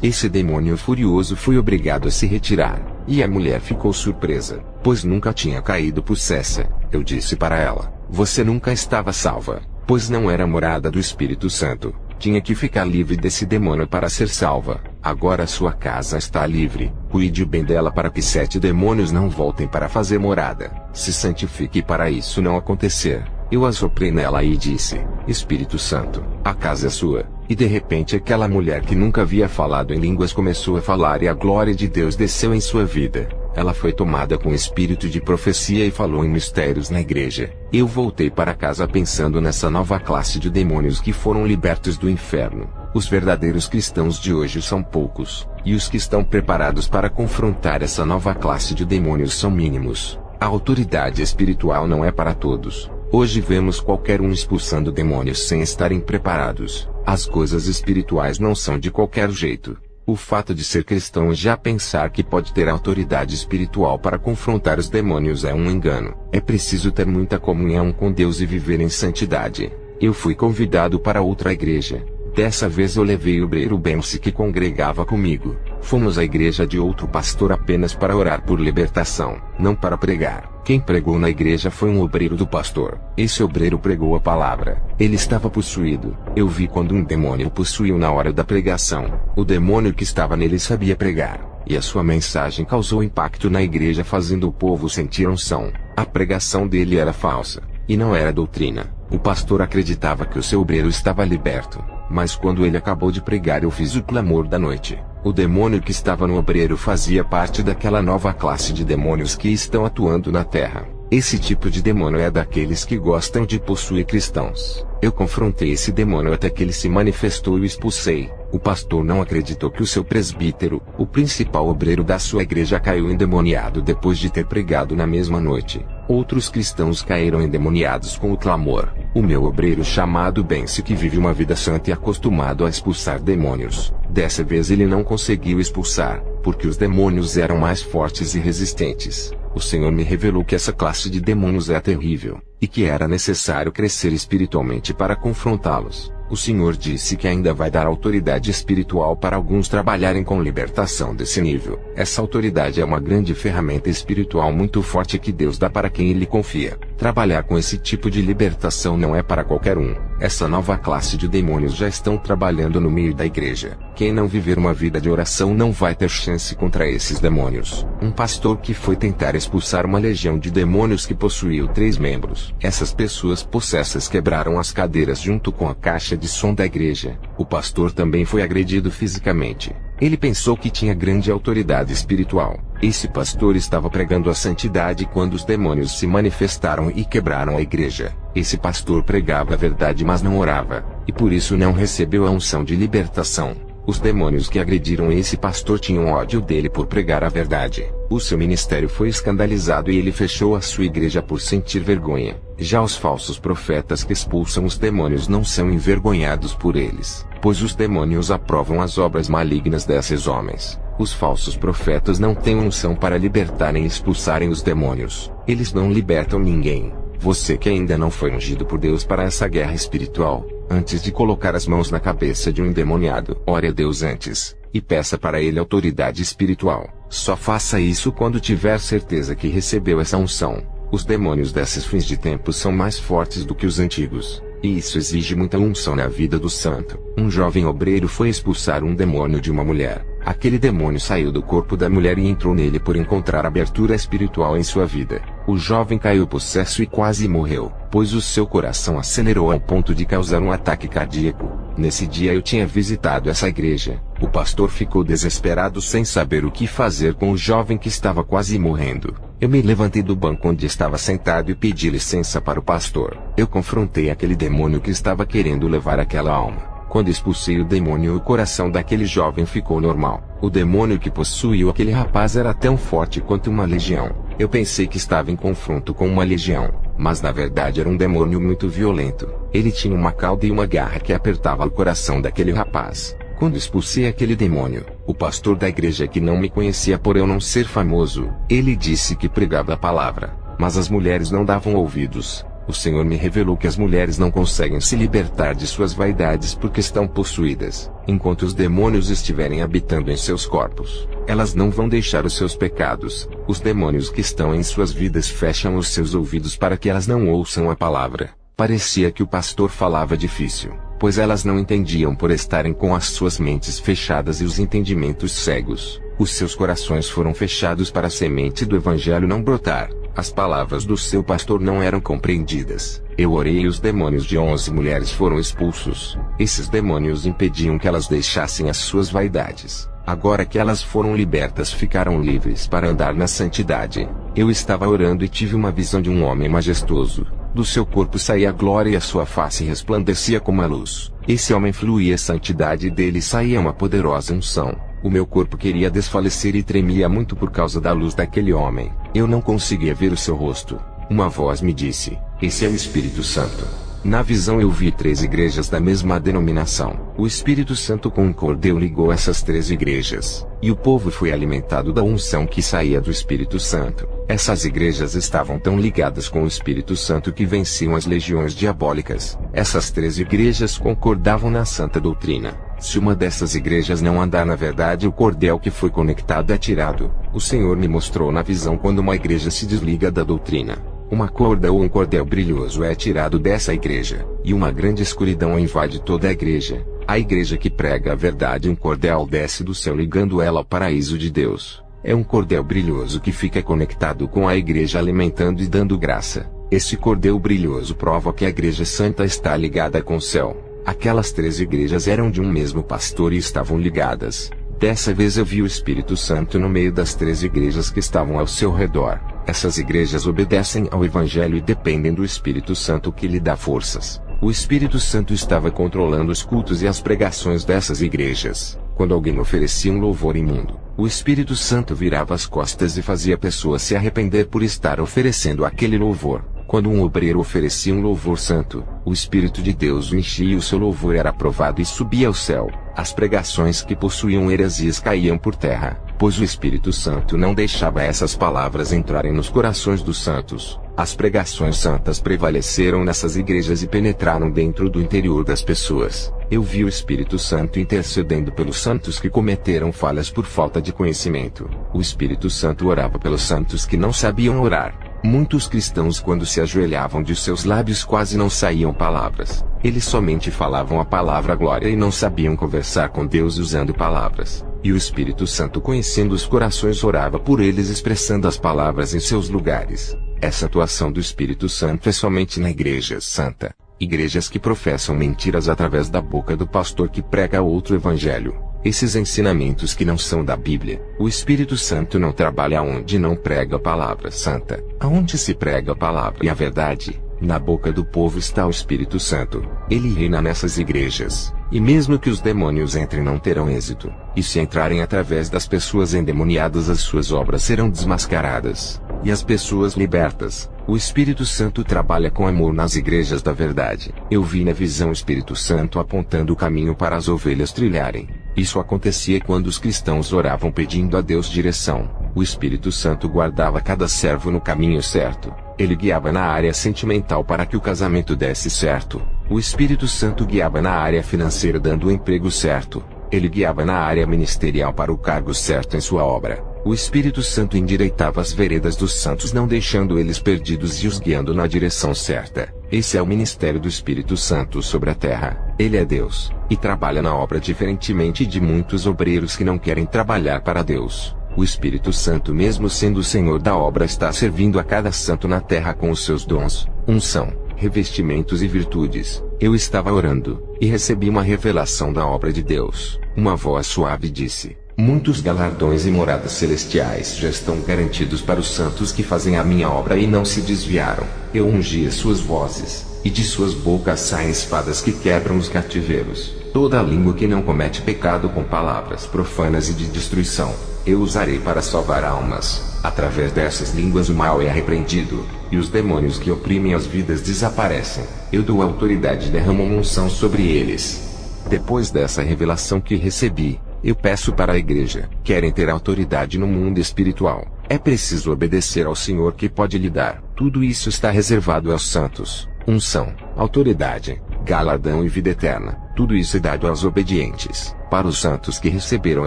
Esse demônio furioso foi obrigado a se retirar, e a mulher ficou surpresa, pois nunca tinha caído possessa. Eu disse para ela: "Você nunca estava salva, pois não era morada do Espírito Santo. Tinha que ficar livre desse demônio para ser salva. Agora sua casa está livre. Cuide bem dela para que 7 demônios não voltem para fazer morada. Se santifique para isso não acontecer." Eu assoprei nela e disse: "Espírito Santo, a casa é sua." E de repente aquela mulher que nunca havia falado em línguas começou a falar e a glória de Deus desceu em sua vida. Ela foi tomada com espírito de profecia e falou em mistérios na igreja. Eu voltei para casa pensando nessa nova classe de demônios que foram libertos do inferno. Os verdadeiros cristãos de hoje são poucos, e os que estão preparados para confrontar essa nova classe de demônios são mínimos. A autoridade espiritual não é para todos. Hoje vemos qualquer um expulsando demônios sem estarem preparados. As coisas espirituais não são de qualquer jeito. O fato de ser cristão e já pensar que pode ter autoridade espiritual para confrontar os demônios é um engano. É preciso ter muita comunhão com Deus e viver em santidade. Eu fui convidado para outra igreja. Dessa vez eu levei o obreiro Benci que congregava comigo. Fomos à igreja de outro pastor apenas para orar por libertação, não para pregar. Quem pregou na igreja foi um obreiro do pastor. Esse obreiro pregou a palavra. Ele estava possuído. Eu vi quando um demônio o possuiu na hora da pregação. O demônio que estava nele sabia pregar, e a sua mensagem causou impacto na igreja, fazendo o povo sentir unção. A pregação dele era falsa, e não era doutrina. O pastor acreditava que o seu obreiro estava liberto, mas quando ele acabou de pregar eu fiz o clamor da noite. O demônio que estava no obreiro fazia parte daquela nova classe de demônios que estão atuando na terra. Esse tipo de demônio é daqueles que gostam de possuir cristãos. Eu confrontei esse demônio até que ele se manifestou e o expulsei. O pastor não acreditou que o seu presbítero, o principal obreiro da sua igreja, caiu endemoniado depois de ter pregado na mesma noite. Outros cristãos caíram endemoniados com o clamor. O meu obreiro chamado Benci, que vive uma vida santa e acostumado a expulsar demônios, dessa vez ele não conseguiu expulsar, porque os demônios eram mais fortes e resistentes. O Senhor me revelou que essa classe de demônios é terrível, e que era necessário crescer espiritualmente para confrontá-los. O Senhor disse que ainda vai dar autoridade espiritual para alguns trabalharem com libertação desse nível. Essa autoridade é uma grande ferramenta espiritual muito forte que Deus dá para quem Ele confia. Trabalhar com esse tipo de libertação não é para qualquer um. Essa nova classe de demônios já estão trabalhando no meio da igreja. Quem não viver uma vida de oração não vai ter chance contra esses demônios. Um pastor que foi tentar expulsar uma legião de demônios que possuiu 3 membros. Essas pessoas possessas quebraram as cadeiras junto com a caixa de som da igreja. O pastor também foi agredido fisicamente. Ele pensou que tinha grande autoridade espiritual. Esse pastor estava pregando a santidade quando os demônios se manifestaram e quebraram a igreja. Esse pastor pregava a verdade, mas não orava, e por isso não recebeu a unção de libertação. Os demônios que agrediram esse pastor tinham ódio dele por pregar a verdade. O seu ministério foi escandalizado e ele fechou a sua igreja por sentir vergonha. Já os falsos profetas que expulsam os demônios não são envergonhados por eles, pois os demônios aprovam as obras malignas desses homens. Os falsos profetas não têm unção para libertarem e expulsarem os demônios. Eles não libertam ninguém. Você que ainda não foi ungido por Deus para essa guerra espiritual, antes de colocar as mãos na cabeça de um endemoniado, ore a Deus antes, e peça para ele autoridade espiritual. Só faça isso quando tiver certeza que recebeu essa unção. Os demônios desses fins de tempo são mais fortes do que os antigos, e isso exige muita unção na vida do santo. Um jovem obreiro foi expulsar um demônio de uma mulher. Aquele demônio saiu do corpo da mulher e entrou nele por encontrar abertura espiritual em sua vida. O jovem caiu possesso e quase morreu, pois o seu coração acelerou ao ponto de causar um ataque cardíaco. Nesse dia eu tinha visitado essa igreja. O pastor ficou desesperado sem saber o que fazer com o jovem que estava quase morrendo. Eu me levantei do banco onde estava sentado e pedi licença para o pastor. Eu confrontei aquele demônio que estava querendo levar aquela alma. Quando expulsei o demônio, o coração daquele jovem ficou normal. O demônio que possuiu aquele rapaz era tão forte quanto uma legião. Eu pensei que estava em confronto com uma legião, mas na verdade era um demônio muito violento. Ele tinha uma cauda e uma garra que apertava o coração daquele rapaz. Quando expulsei aquele demônio, o pastor da igreja, que não me conhecia por eu não ser famoso, ele disse que pregava a palavra, mas as mulheres não davam ouvidos. O Senhor me revelou que as mulheres não conseguem se libertar de suas vaidades porque estão possuídas. Enquanto os demônios estiverem habitando em seus corpos, elas não vão deixar os seus pecados. Os demônios que estão em suas vidas fecham os seus ouvidos para que elas não ouçam a palavra. Parecia que o pastor falava difícil, pois elas não entendiam por estarem com as suas mentes fechadas e os entendimentos cegos. Os seus corações foram fechados para a semente do evangelho não brotar. As palavras do seu pastor não eram compreendidas. Eu orei e os demônios de 11 mulheres foram expulsos. Esses demônios impediam que elas deixassem as suas vaidades. Agora que elas foram libertas, ficaram livres para andar na santidade. Eu estava orando e tive uma visão de um homem majestoso. Do seu corpo saía glória e a sua face resplandecia como a luz. Esse homem fluía a santidade e dele saía uma poderosa unção. O meu corpo queria desfalecer e tremia muito por causa da luz daquele homem. Eu não conseguia ver o seu rosto. Uma voz me disse: "Esse é o Espírito Santo." Na visão eu vi 3 igrejas da mesma denominação. O Espírito Santo com um cordel ligou essas 3 igrejas, e o povo foi alimentado da unção que saía do Espírito Santo. Essas igrejas estavam tão ligadas com o Espírito Santo que venciam as legiões diabólicas. Essas 3 igrejas concordavam na santa doutrina. Se uma dessas igrejas não andar na verdade, o cordel que foi conectado é tirado. O Senhor me mostrou na visão quando uma igreja se desliga da doutrina. Uma corda ou um cordel brilhoso é tirado dessa igreja, e uma grande escuridão invade toda a igreja. A igreja que prega a verdade, um cordel desce do céu ligando ela ao paraíso de Deus. É um cordel brilhoso que fica conectado com a igreja, alimentando e dando graça. Esse cordel brilhoso prova que a igreja santa está ligada com o céu. Aquelas 3 igrejas eram de um mesmo pastor e estavam ligadas. Dessa vez eu vi o Espírito Santo no meio das 3 igrejas que estavam ao seu redor. Essas igrejas obedecem ao Evangelho e dependem do Espírito Santo que lhe dá forças. O Espírito Santo estava controlando os cultos e as pregações dessas igrejas. Quando alguém oferecia um louvor imundo, o Espírito Santo virava as costas e fazia a pessoa se arrepender por estar oferecendo aquele louvor. Quando um obreiro oferecia um louvor santo, o Espírito de Deus o enchia e o seu louvor era aprovado e subia ao céu. As pregações que possuíam heresias caíam por terra, pois o Espírito Santo não deixava essas palavras entrarem nos corações dos santos. As pregações santas prevaleceram nessas igrejas e penetraram dentro do interior das pessoas. Eu vi o Espírito Santo intercedendo pelos santos que cometeram falhas por falta de conhecimento. O Espírito Santo orava pelos santos que não sabiam orar. Muitos cristãos, quando se ajoelhavam, de seus lábios quase não saíam palavras. Eles somente falavam a palavra glória e não sabiam conversar com Deus usando palavras. E o Espírito Santo, conhecendo os corações, orava por eles expressando as palavras em seus lugares. Essa atuação do Espírito Santo é somente na igreja santa. Igrejas que professam mentiras através da boca do pastor que prega outro evangelho. esses ensinamentos que não são da Bíblia. O Espírito Santo não trabalha onde não prega a palavra santa. Aonde se prega a palavra e a verdade, na boca do povo está o Espírito Santo. Ele reina nessas igrejas. E mesmo que os demônios entrem, não terão êxito. E se entrarem através das pessoas endemoniadas, as suas obras serão desmascaradas. E as pessoas libertas. O Espírito Santo trabalha com amor nas igrejas da verdade. Eu vi na visão o Espírito Santo apontando o caminho para as ovelhas trilharem. Isso acontecia quando os cristãos oravam pedindo a Deus direção. O Espírito Santo guardava cada servo no caminho certo. Ele guiava na área sentimental para que o casamento desse certo. O Espírito Santo guiava na área financeira dando o emprego certo. Ele guiava na área ministerial para o cargo certo em sua obra. O Espírito Santo endireitava as veredas dos santos, não deixando eles perdidos e os guiando na direção certa. Esse é o ministério do Espírito Santo sobre a terra. Ele é Deus, e trabalha na obra diferentemente de muitos obreiros que não querem trabalhar para Deus. O Espírito Santo, mesmo sendo o Senhor da obra, está servindo a cada santo na terra com os seus dons, unção, revestimentos e virtudes. Eu estava orando, e recebi uma revelação da obra de Deus. Uma voz suave disse: muitos galardões e moradas celestiais já estão garantidos para os santos que fazem a minha obra e não se desviaram. Eu ungi as suas vozes, e de suas bocas saem espadas que quebram os cativeiros. Toda a língua que não comete pecado com palavras profanas e de destruição, eu usarei para salvar almas. Através dessas línguas o mal é repreendido, e os demônios que oprimem as vidas desaparecem. Eu dou autoridade e derramo uma unção sobre eles. Depois dessa revelação que recebi, eu peço para a igreja: querem ter autoridade no mundo espiritual, é preciso obedecer ao Senhor que pode lhe dar. Tudo isso está reservado aos santos. Unção, autoridade, galardão e vida eterna. Tudo isso é dado aos obedientes. Para os santos que receberam a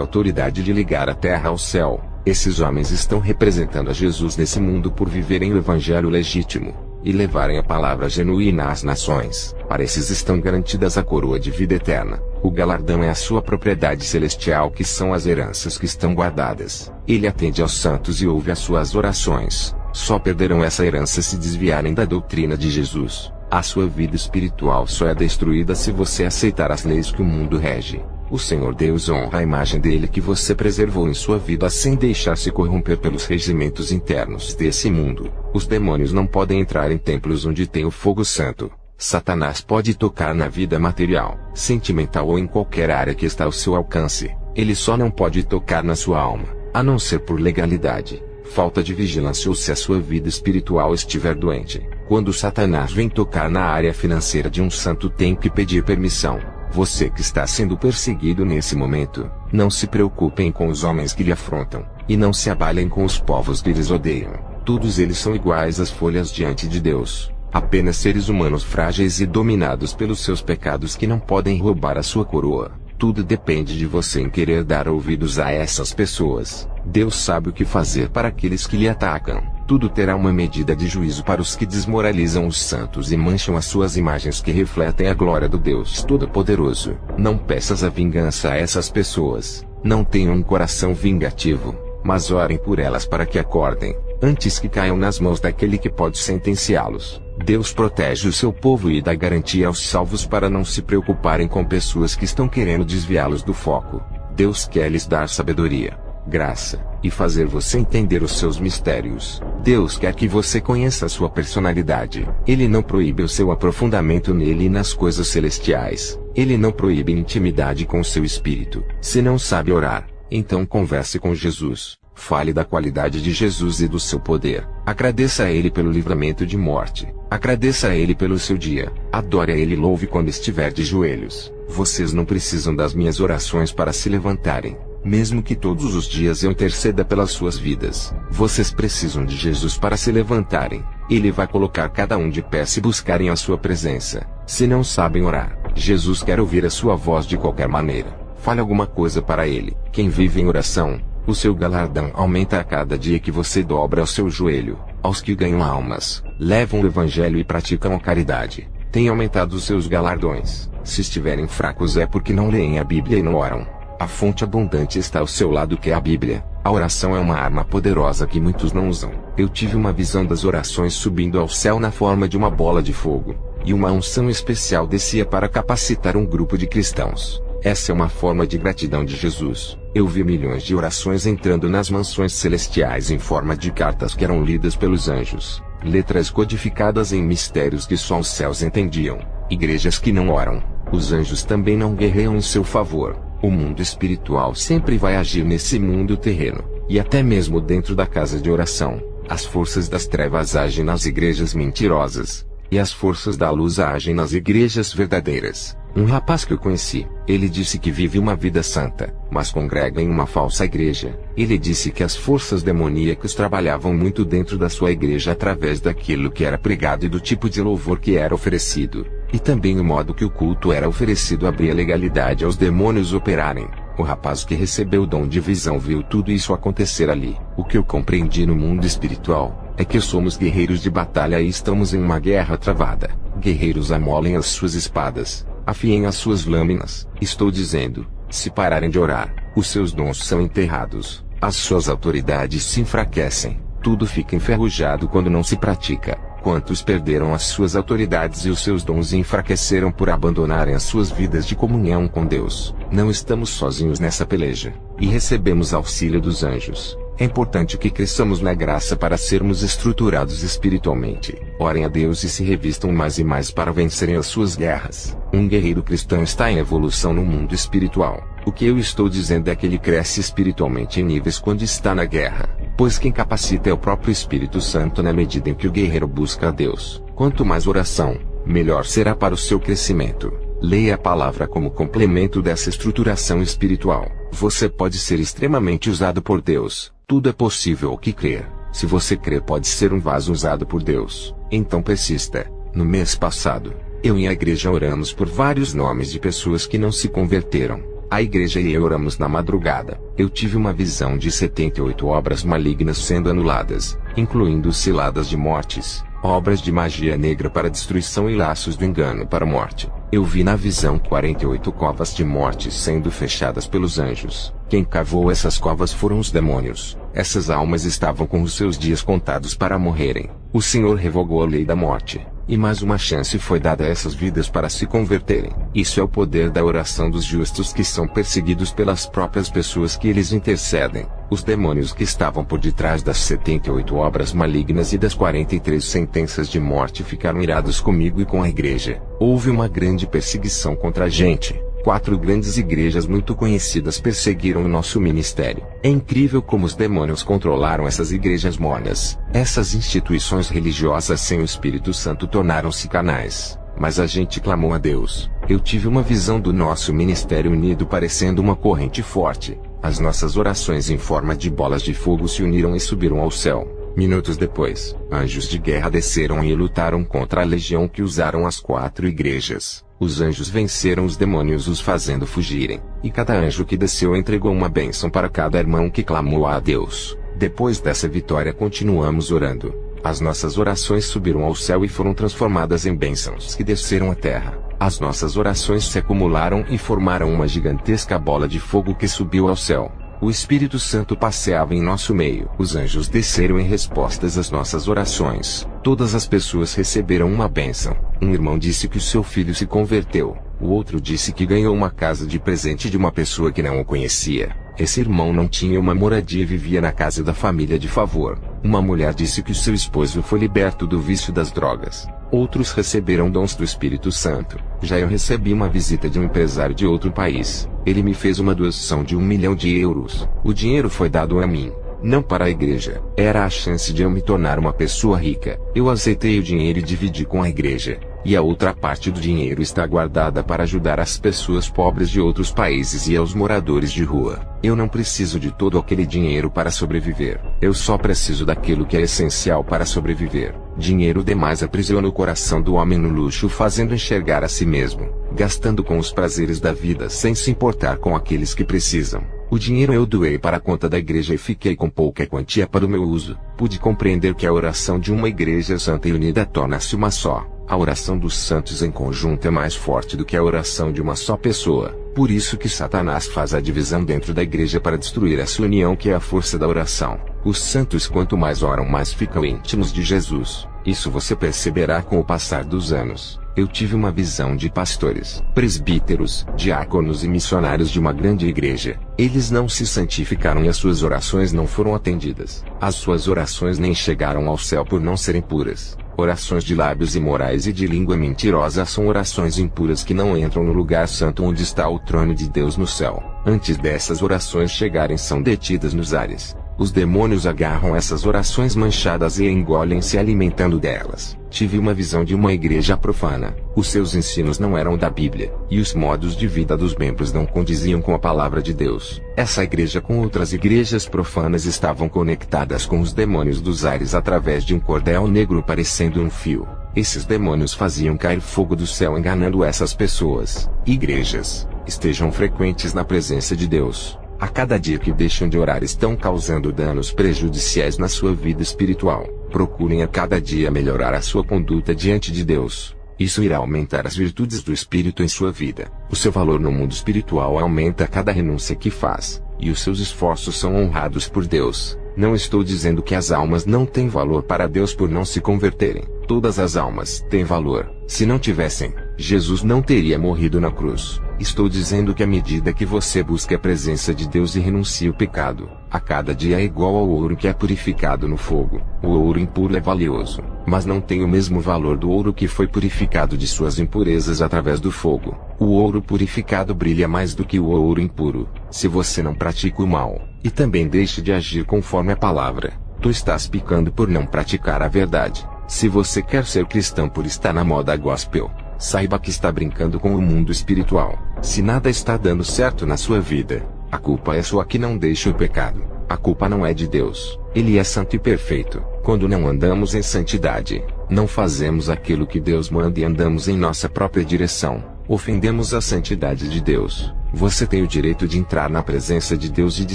autoridade de ligar a terra ao céu, esses homens estão representando a Jesus nesse mundo por viverem o evangelho legítimo e levarem a palavra genuína às nações. Para esses estão garantidas a coroa de vida eterna. O galardão é a sua propriedade celestial, que são as heranças que estão guardadas. Ele atende aos santos e ouve as suas orações. Só perderão essa herança se desviarem da doutrina de Jesus. A sua vida espiritual só é destruída se você aceitar as leis que o mundo rege. O Senhor Deus honra a imagem dele que você preservou em sua vida sem deixar-se corromper pelos regimentos internos desse mundo. Os demônios não podem entrar em templos onde tem o fogo santo. Satanás pode tocar na vida material, sentimental ou em qualquer área que está ao seu alcance. Ele só não pode tocar na sua alma, a não ser por legalidade, falta de vigilância ou se a sua vida espiritual estiver doente. Quando Satanás vem tocar na área financeira de um santo, tem que pedir permissão. Você que está sendo perseguido nesse momento, não se preocupem com os homens que lhe afrontam, e não se abalem com os povos que lhes odeiam. Todos eles são iguais às folhas diante de Deus. Apenas seres humanos frágeis e dominados pelos seus pecados que não podem roubar a sua coroa. Tudo depende de você em querer dar ouvidos a essas pessoas. Deus sabe o que fazer para aqueles que lhe atacam. Tudo terá uma medida de juízo para os que desmoralizam os santos e mancham as suas imagens que refletem a glória do Deus Todo-Poderoso. Não peças a vingança a essas pessoas. Não tenham um coração vingativo, mas orem por elas para que acordem, antes que caiam nas mãos daquele que pode sentenciá-los. Deus protege o seu povo e dá garantia aos salvos para não se preocuparem com pessoas que estão querendo desviá-los do foco. Deus quer lhes dar sabedoria, graça, e fazer você entender os seus mistérios. Deus quer que você conheça a sua personalidade. Ele não proíbe o seu aprofundamento nele e nas coisas celestiais. Ele não proíbe intimidade com o seu espírito. Se não sabe orar, então converse com Jesus. Fale da qualidade de Jesus e do seu poder. Agradeça a Ele pelo livramento de morte. Agradeça a Ele pelo seu dia. Adore a Ele e louve quando estiver de joelhos. Vocês não precisam das minhas orações para se levantarem, mesmo que todos os dias eu interceda pelas suas vidas. Vocês precisam de Jesus para se levantarem. Ele vai colocar cada um de pé se buscarem a sua presença. Se não sabem orar, Jesus quer ouvir a sua voz de qualquer maneira. Fale alguma coisa para Ele. Quem vive em oração, o seu galardão aumenta a cada dia que você dobra o seu joelho. Aos que ganham almas, levam o evangelho e praticam a caridade, tem aumentado os seus galardões. Se estiverem fracos é porque não leem a Bíblia e não oram. A fonte abundante está ao seu lado, que é a Bíblia. A oração é uma arma poderosa que muitos não usam. Eu tive uma visão das orações subindo ao céu na forma de uma bola de fogo, e uma unção especial descia para capacitar um grupo de cristãos. Essa é uma forma de gratidão de Jesus. Eu vi milhões de orações entrando nas mansões celestiais em forma de cartas que eram lidas pelos anjos. Letras codificadas em mistérios que só os céus entendiam. Igrejas que não oram. Os anjos também não guerreiam em seu favor. O mundo espiritual sempre vai agir nesse mundo terreno. E até mesmo dentro da casa de oração. As forças das trevas agem nas igrejas mentirosas. E as forças da luz agem nas igrejas verdadeiras. Um rapaz que eu conheci, ele disse que vive uma vida santa, mas congrega em uma falsa igreja. Ele disse que as forças demoníacas trabalhavam muito dentro da sua igreja através daquilo que era pregado e do tipo de louvor que era oferecido. E também o modo que o culto era oferecido abria legalidade aos demônios operarem. O rapaz que recebeu o dom de visão viu tudo isso acontecer ali. O que eu compreendi no mundo espiritual é que somos guerreiros de batalha e estamos em uma guerra travada. Guerreiros amolem as suas espadas, afiem as suas lâminas. Estou dizendo, se pararem de orar, os seus dons são enterrados, as suas autoridades se enfraquecem, tudo fica enferrujado quando não se pratica. Quantos perderam as suas autoridades e os seus dons e enfraqueceram por abandonarem as suas vidas de comunhão com Deus? Não estamos sozinhos nessa peleja, e recebemos auxílio dos anjos. É importante que cresçamos na graça para sermos estruturados espiritualmente. Orem a Deus e se revistam mais e mais para vencerem as suas guerras. Um guerreiro cristão está em evolução no mundo espiritual. O que eu estou dizendo é que ele cresce espiritualmente em níveis quando está na guerra. Pois quem capacita é o próprio Espírito Santo na medida em que o guerreiro busca a Deus. Quanto mais oração, melhor será para o seu crescimento. Leia a palavra como complemento dessa estruturação espiritual. Você pode ser extremamente usado por Deus. Tudo é possível ao que crer. Se você crer, pode ser um vaso usado por Deus. Então persista. No mês passado, eu e a igreja oramos por vários nomes de pessoas que não se converteram. A igreja e eu oramos na madrugada. Eu tive uma visão de 78 obras malignas sendo anuladas, incluindo ciladas de mortes, obras de magia negra para destruição e laços do engano para a morte. Eu vi na visão 48 covas de morte sendo fechadas pelos anjos. Quem cavou essas covas foram os demônios. Essas almas estavam com os seus dias contados para morrerem. O Senhor revogou a lei da morte. E mais uma chance foi dada a essas vidas para se converterem. Isso é o poder da oração dos justos que são perseguidos pelas próprias pessoas que eles intercedem. Os demônios que estavam por detrás das 78 obras malignas e das 43 sentenças de morte ficaram irados comigo e com a igreja. Houve uma grande perseguição contra a gente. 4 grandes igrejas muito conhecidas perseguiram o nosso ministério. É incrível como os demônios controlaram essas igrejas mornas. Essas instituições religiosas sem o Espírito Santo tornaram-se canais. Mas a gente clamou a Deus. Eu tive uma visão do nosso ministério unido parecendo uma corrente forte. As nossas orações em forma de bolas de fogo se uniram e subiram ao céu. Minutos depois, anjos de guerra desceram e lutaram contra a legião que usaram as 4 igrejas. Os anjos venceram os demônios, os fazendo fugirem. E cada anjo que desceu entregou uma bênção para cada irmão que clamou a Deus. Depois dessa vitória continuamos orando. As nossas orações subiram ao céu e foram transformadas em bênçãos que desceram à terra. As nossas orações se acumularam e formaram uma gigantesca bola de fogo que subiu ao céu. O Espírito Santo passeava em nosso meio. Os anjos desceram em respostas às nossas orações. Todas as pessoas receberam uma bênção. Um irmão disse que o seu filho se converteu. O outro disse que ganhou uma casa de presente de uma pessoa que não o conhecia. Esse irmão não tinha uma moradia e vivia na casa da família de favor. Uma mulher disse que o seu esposo foi liberto do vício das drogas. Outros receberam dons do Espírito Santo. Já eu recebi uma visita de um empresário de outro país. Ele me fez uma doação de 1 milhão de euros. O dinheiro foi dado a mim, não para a igreja. Era a chance de eu me tornar uma pessoa rica. Eu aceitei o dinheiro e dividi com a igreja. E a outra parte do dinheiro está guardada para ajudar as pessoas pobres de outros países e aos moradores de rua. Eu não preciso de todo aquele dinheiro para sobreviver. Eu só preciso daquilo que é essencial para sobreviver. Dinheiro demais aprisiona o coração do homem no luxo, fazendo enxergar a si mesmo, gastando com os prazeres da vida sem se importar com aqueles que precisam. O dinheiro eu doei para a conta da igreja e fiquei com pouca quantia para o meu uso. Pude compreender que a oração de uma igreja santa e unida torna-se uma só. A oração dos santos em conjunto é mais forte do que a oração de uma só pessoa. Por isso que Satanás faz a divisão dentro da igreja para destruir essa união que é a força da oração. Os santos quanto mais oram mais ficam íntimos de Jesus. Isso você perceberá com o passar dos anos. Eu tive uma visão de pastores, presbíteros, diáconos e missionários de uma grande igreja. Eles não se santificaram e as suas orações não foram atendidas. As suas orações nem chegaram ao céu por não serem puras. Orações de lábios imorais e de língua mentirosa são orações impuras que não entram no lugar santo onde está o trono de Deus no céu. Antes dessas orações chegarem, são detidas nos ares. Os demônios agarram essas orações manchadas e engolem se alimentando delas. Tive uma visão de uma igreja profana. Os seus ensinos não eram da Bíblia, e os modos de vida dos membros não condiziam com a palavra de Deus. Essa igreja com outras igrejas profanas estavam conectadas com os demônios dos ares através de um cordel negro parecendo um fio. Esses demônios faziam cair fogo do céu enganando essas pessoas. Igrejas, estejam frequentes na presença de Deus. A cada dia que deixam de orar estão causando danos prejudiciais na sua vida espiritual. Procurem a cada dia melhorar a sua conduta diante de Deus. Isso irá aumentar as virtudes do Espírito em sua vida. O seu valor no mundo espiritual aumenta a cada renúncia que faz, e os seus esforços são honrados por Deus. Não estou dizendo que as almas não têm valor para Deus por não se converterem. Todas as almas têm valor. Se não tivessem, Jesus não teria morrido na cruz. Estou dizendo que à medida que você busca a presença de Deus e renuncia o pecado, a cada dia é igual ao ouro que é purificado no fogo. O ouro impuro é valioso, mas não tem o mesmo valor do ouro que foi purificado de suas impurezas através do fogo. O ouro purificado brilha mais do que o ouro impuro. Se você não pratica o mal, e também deixe de agir conforme a palavra, tu estás pecando por não praticar a verdade. Se você quer ser cristão por estar na moda gospel, saiba que está brincando com o mundo espiritual. Se nada está dando certo na sua vida, a culpa é sua que não deixa o pecado. A culpa não é de Deus. Ele é santo e perfeito. Quando não andamos em santidade, não fazemos aquilo que Deus manda e andamos em nossa própria direção, ofendemos a santidade de Deus. Você tem o direito de entrar na presença de Deus e de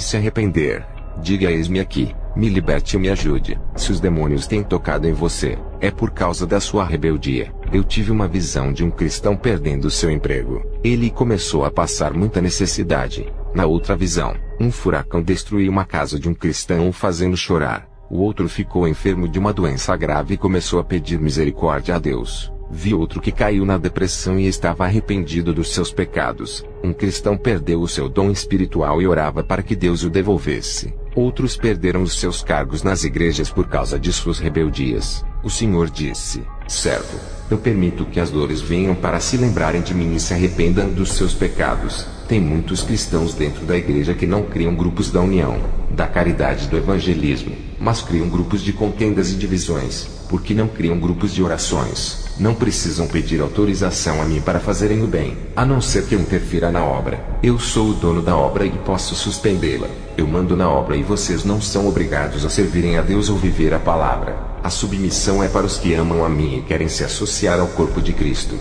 se arrepender. Diga: eis-me aqui, me liberte e me ajude. Se os demônios têm tocado em você, é por causa da sua rebeldia. Eu tive uma visão de um cristão perdendo seu emprego. Ele começou a passar muita necessidade. Na outra visão, um furacão destruiu uma casa de um cristão o fazendo chorar. O outro ficou enfermo de uma doença grave e começou a pedir misericórdia a Deus. Vi outro que caiu na depressão e estava arrependido dos seus pecados. Um cristão perdeu o seu dom espiritual e orava para que Deus o devolvesse. Outros perderam os seus cargos nas igrejas por causa de suas rebeldias. O Senhor disse: servo, eu permito que as dores venham para se lembrarem de mim e se arrependam dos seus pecados. Tem muitos cristãos dentro da igreja que não criam grupos da união, da caridade e do evangelismo, mas criam grupos de contendas e divisões, porque não criam grupos de orações. Não precisam pedir autorização a mim para fazerem o bem, a não ser que eu interfira na obra. Eu sou o dono da obra e posso suspendê-la. Eu mando na obra e vocês não são obrigados a servirem a Deus ou viver a palavra. A submissão é para os que amam a mim e querem se associar ao corpo de Cristo.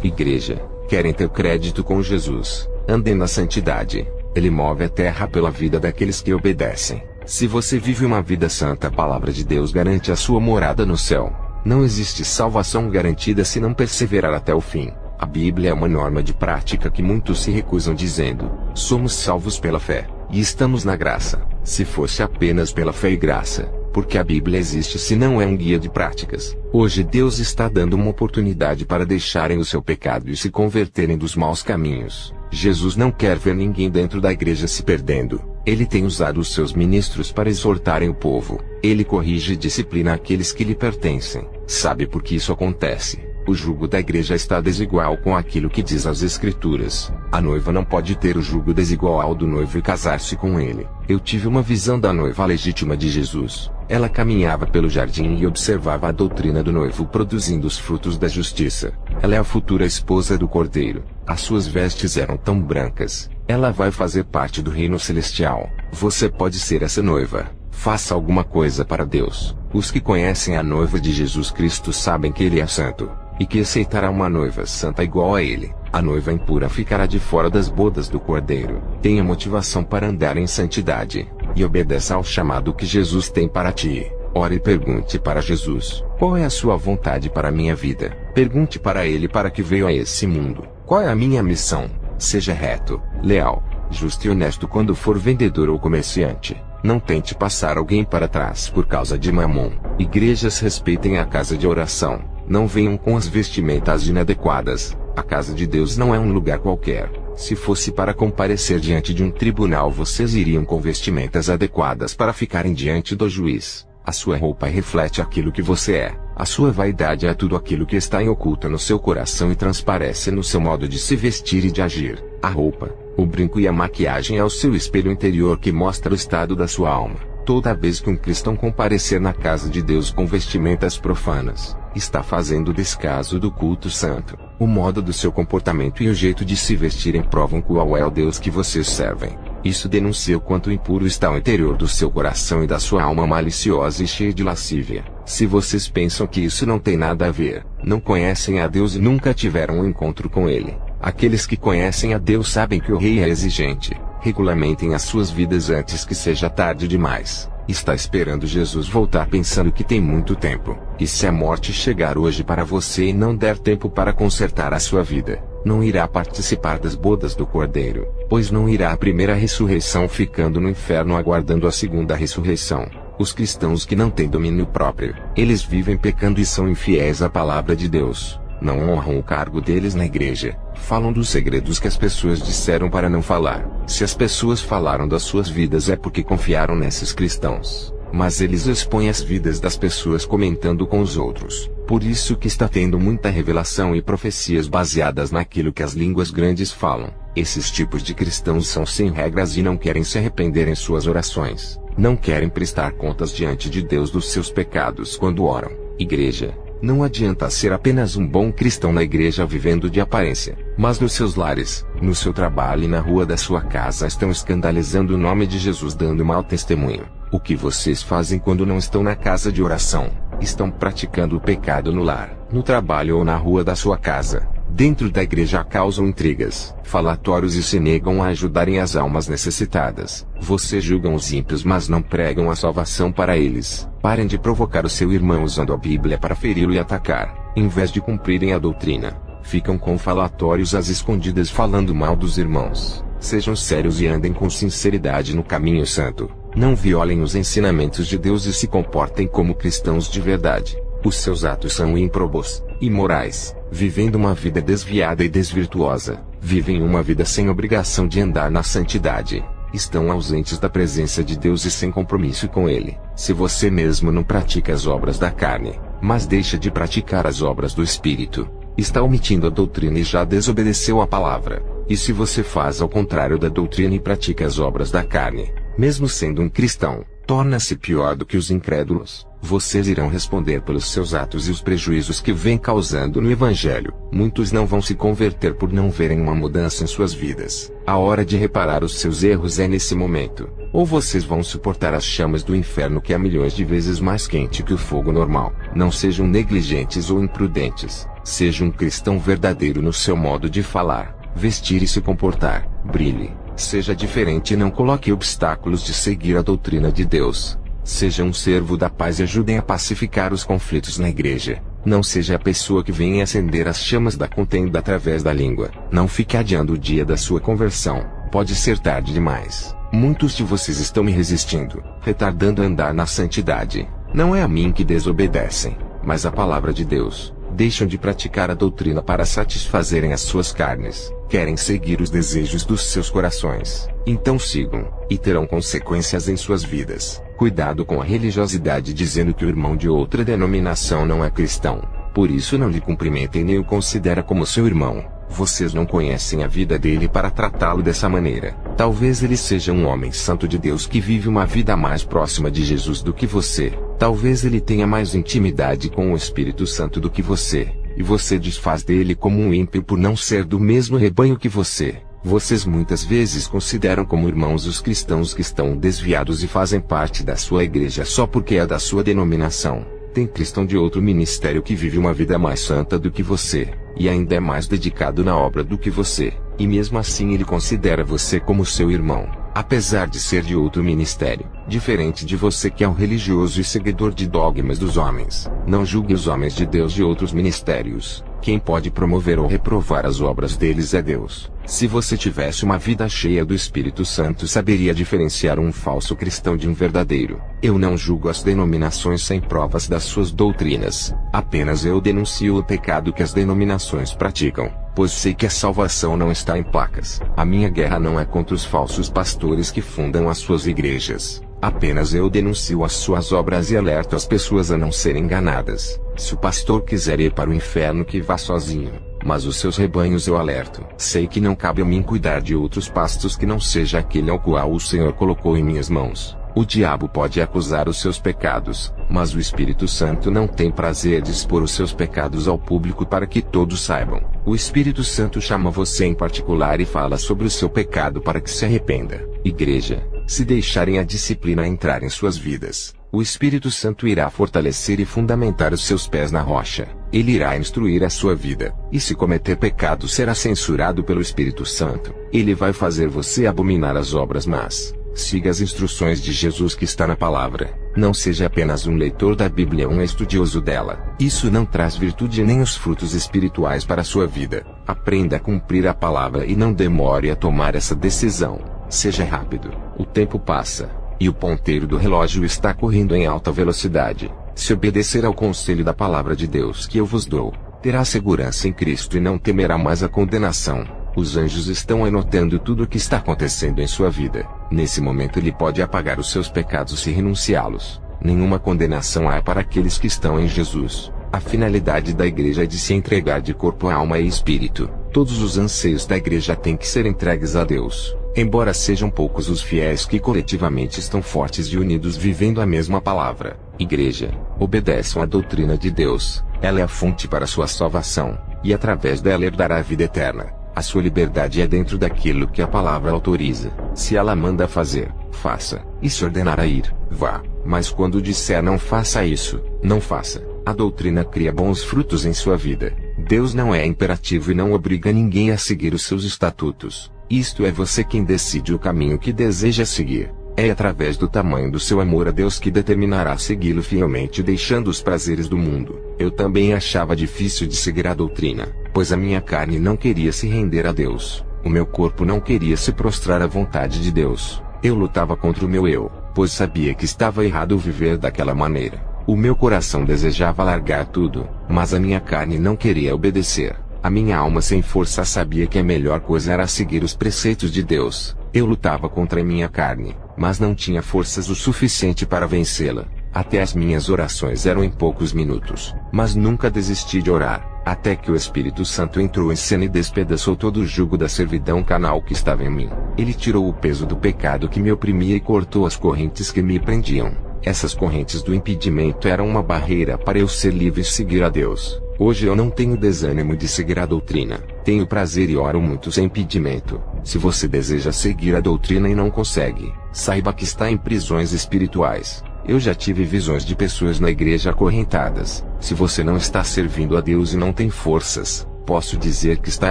Igreja, querem ter crédito com Jesus. Andem na santidade. Ele move a terra pela vida daqueles que obedecem. Se você vive uma vida santa, a palavra de Deus garante a sua morada no céu. Não existe salvação garantida se não perseverar até o fim. A Bíblia é uma norma de prática que muitos se recusam dizendo: somos salvos pela fé, e estamos na graça. Se fosse apenas pela fé e graça, porque a Bíblia existe se não é um guia de práticas? Hoje Deus está dando uma oportunidade para deixarem o seu pecado e se converterem dos maus caminhos. Jesus não quer ver ninguém dentro da igreja se perdendo. Ele tem usado os seus ministros para exortarem o povo. Ele corrige e disciplina aqueles que lhe pertencem. Sabe por que isso acontece? O jugo da igreja está desigual com aquilo que diz as Escrituras. A noiva não pode ter o jugo desigual ao do noivo e casar-se com ele. Eu tive uma visão da noiva legítima de Jesus. Ela caminhava pelo jardim e observava a doutrina do noivo produzindo os frutos da justiça. Ela é a futura esposa do Cordeiro. As suas vestes eram tão brancas. Ela vai fazer parte do reino celestial. Você pode ser essa noiva. Faça alguma coisa para Deus. Os que conhecem a noiva de Jesus Cristo sabem que Ele é santo, e que aceitará uma noiva santa igual a Ele. A noiva impura ficará de fora das bodas do Cordeiro. Tenha motivação para andar em santidade, e obedeça ao chamado que Jesus tem para ti. Ore e pergunte para Jesus: qual é a sua vontade para a minha vida? Pergunte para Ele para que veio a esse mundo. Qual é a minha missão? Seja reto, leal, justo e honesto quando for vendedor ou comerciante. Não tente passar alguém para trás por causa de mamon. Igrejas respeitem a casa de oração. Não venham com as vestimentas inadequadas. A casa de Deus não é um lugar qualquer. Se fosse para comparecer diante de um tribunal, vocês iriam com vestimentas adequadas para ficarem diante do juiz. A sua roupa reflete aquilo que você é. A sua vaidade é tudo aquilo que está em oculto no seu coração e transparece no seu modo de se vestir e de agir. A roupa, o brinco e a maquiagem é o seu espelho interior que mostra o estado da sua alma. Toda vez que um cristão comparecer na casa de Deus com vestimentas profanas, está fazendo descaso do culto santo. O modo do seu comportamento e o jeito de se vestirem provam qual é o Deus que vocês servem. Isso denuncia o quanto impuro está o interior do seu coração e da sua alma maliciosa e cheia de lascívia. Se vocês pensam que isso não tem nada a ver, não conhecem a Deus e nunca tiveram um encontro com Ele. Aqueles que conhecem a Deus sabem que o Rei é exigente. Regulamentem as suas vidas antes que seja tarde demais. Está esperando Jesus voltar pensando que tem muito tempo. E se a morte chegar hoje para você e não der tempo para consertar a sua vida, não irá participar das bodas do Cordeiro, pois não irá à primeira ressurreição ficando no inferno aguardando a segunda ressurreição. Os cristãos que não têm domínio próprio, eles vivem pecando e são infiéis à palavra de Deus. Não honram o cargo deles na igreja. Falam dos segredos que as pessoas disseram para não falar. Se as pessoas falaram das suas vidas é porque confiaram nesses cristãos. Mas eles expõem as vidas das pessoas comentando com os outros. Por isso que está tendo muita revelação e profecias baseadas naquilo que as línguas grandes falam. Esses tipos de cristãos são sem regras e não querem se arrepender em suas orações. Não querem prestar contas diante de Deus dos seus pecados quando oram. Igreja. Não adianta ser apenas um bom cristão na igreja vivendo de aparência, mas nos seus lares, no seu trabalho e na rua da sua casa estão escandalizando o nome de Jesus dando mau testemunho. O que vocês fazem quando não estão na casa de oração? Estão praticando o pecado no lar, no trabalho ou na rua da sua casa. Dentro da igreja causam intrigas, falatórios e se negam a ajudarem as almas necessitadas. Vocês julgam os ímpios mas não pregam a salvação para eles. Parem de provocar o seu irmão usando a Bíblia para feri-lo e atacar, em vez de cumprirem a doutrina. Ficam com falatórios às escondidas falando mal dos irmãos. Sejam sérios e andem com sinceridade no caminho santo. Não violem os ensinamentos de Deus e se comportem como cristãos de verdade. Os seus atos são ímprobos, imorais, vivendo uma vida desviada e desvirtuosa. Vivem uma vida sem obrigação de andar na santidade. Estão ausentes da presença de Deus e sem compromisso com Ele. Se você mesmo não pratica as obras da carne, mas deixa de praticar as obras do Espírito, está omitindo a doutrina e já desobedeceu à palavra. E se você faz ao contrário da doutrina e pratica as obras da carne, mesmo sendo um cristão, torna-se pior do que os incrédulos. Vocês irão responder pelos seus atos e os prejuízos que vêm causando no Evangelho. Muitos não vão se converter por não verem uma mudança em suas vidas. A hora de reparar os seus erros é nesse momento. Ou vocês vão suportar as chamas do inferno que é milhões de vezes mais quente que o fogo normal. Não sejam negligentes ou imprudentes. Seja um cristão verdadeiro no seu modo de falar, vestir e se comportar. Brilhe. Seja diferente e não coloque obstáculos de seguir a doutrina de Deus. Seja um servo da paz e ajudem a pacificar os conflitos na igreja. Não seja a pessoa que vem acender as chamas da contenda através da língua. Não fique adiando o dia da sua conversão. Pode ser tarde demais. Muitos de vocês estão me resistindo, retardando andar na santidade. Não é a mim que desobedecem, mas a palavra de Deus. Deixam de praticar a doutrina para satisfazerem as suas carnes. Querem seguir os desejos dos seus corações. Então sigam, e terão consequências em suas vidas. Cuidado com a religiosidade dizendo que o irmão de outra denominação não é cristão. Por isso não lhe cumprimentem nem o considera como seu irmão. Vocês não conhecem a vida dele para tratá-lo dessa maneira. Talvez ele seja um homem santo de Deus que vive uma vida mais próxima de Jesus do que você. Talvez ele tenha mais intimidade com o Espírito Santo do que você. E você desfaz dele como um ímpio por não ser do mesmo rebanho que você. Vocês muitas vezes consideram como irmãos os cristãos que estão desviados e fazem parte da sua igreja só porque é da sua denominação. Tem cristão de outro ministério que vive uma vida mais santa do que você, e ainda é mais dedicado na obra do que você, e mesmo assim ele considera você como seu irmão, apesar de ser de outro ministério, diferente de você que é um religioso e seguidor de dogmas dos homens. Não julgue os homens de Deus de outros ministérios, Quem pode promover ou reprovar as obras deles é Deus. Se você tivesse uma vida cheia do Espírito Santo, saberia diferenciar um falso cristão de um verdadeiro. Eu não julgo as denominações sem provas das suas doutrinas. Apenas eu denuncio o pecado que as denominações praticam, pois sei que a salvação não está em placas. A minha guerra não é contra os falsos pastores que fundam as suas igrejas. Apenas eu denuncio as suas obras e alerto as pessoas a não serem enganadas. Se o pastor quiser ir para o inferno, que vá sozinho, mas os seus rebanhos eu alerto. Sei que não cabe a mim cuidar de outros pastos que não seja aquele ao qual o Senhor colocou em minhas mãos. O diabo pode acusar os seus pecados, mas o Espírito Santo não tem prazer de expor os seus pecados ao público para que todos saibam. O Espírito Santo chama você em particular e fala sobre o seu pecado para que se arrependa. Igreja, se deixarem a disciplina entrar em suas vidas, o Espírito Santo irá fortalecer e fundamentar os seus pés na rocha. Ele irá instruir a sua vida, e se cometer pecado será censurado pelo Espírito Santo. Ele vai fazer você abominar as obras más. Siga as instruções de Jesus que está na palavra. Não seja apenas um leitor da Bíblia, um estudioso dela. Isso não traz virtude nem os frutos espirituais para a sua vida. Aprenda a cumprir a palavra e não demore a tomar essa decisão. Seja rápido. O tempo passa, e o ponteiro do relógio está correndo em alta velocidade. Se obedecer ao conselho da palavra de Deus que eu vos dou, terá segurança em Cristo e não temerá mais a condenação. Os anjos estão anotando tudo o que está acontecendo em sua vida. Nesse momento ele pode apagar os seus pecados e renunciá-los. Nenhuma condenação há para aqueles que estão em Jesus. A finalidade da igreja é de se entregar de corpo, alma e espírito. Todos os anseios da igreja têm que ser entregues a Deus. Embora sejam poucos os fiéis que coletivamente estão fortes e unidos vivendo a mesma palavra. Igreja, obedeçam à doutrina de Deus. Ela é a fonte para a sua salvação, e através dela herdará a vida eterna. A sua liberdade é dentro daquilo que a palavra autoriza. Se ela manda fazer, faça. E se ordenar a ir, vá. Mas quando disser não faça isso, não faça. A doutrina cria bons frutos em sua vida. Deus não é imperativo e não obriga ninguém a seguir os seus estatutos. Isto é você quem decide o caminho que deseja seguir. É através do tamanho do seu amor a Deus que determinará segui-lo fielmente, deixando os prazeres do mundo. Eu também achava difícil de seguir a doutrina, pois a minha carne não queria se render a Deus. O meu corpo não queria se prostrar à vontade de Deus. Eu lutava contra o meu eu, pois sabia que estava errado viver daquela maneira. O meu coração desejava largar tudo, mas a minha carne não queria obedecer. A minha alma sem força sabia que a melhor coisa era seguir os preceitos de Deus. Eu lutava contra a minha carne, mas não tinha forças o suficiente para vencê-la. Até as minhas orações eram em poucos minutos, mas nunca desisti de orar, até que o Espírito Santo entrou em cena e despedaçou todo o jugo da servidão carnal que estava em mim. Ele tirou o peso do pecado que me oprimia e cortou as correntes que me prendiam. Essas correntes do impedimento eram uma barreira para eu ser livre e seguir a Deus. Hoje eu não tenho desânimo de seguir a doutrina. Tenho prazer e oro muito sem impedimento. Se você deseja seguir a doutrina e não consegue, saiba que está em prisões espirituais. Eu já tive visões de pessoas na igreja acorrentadas. Se você não está servindo a Deus e não tem forças, posso dizer que está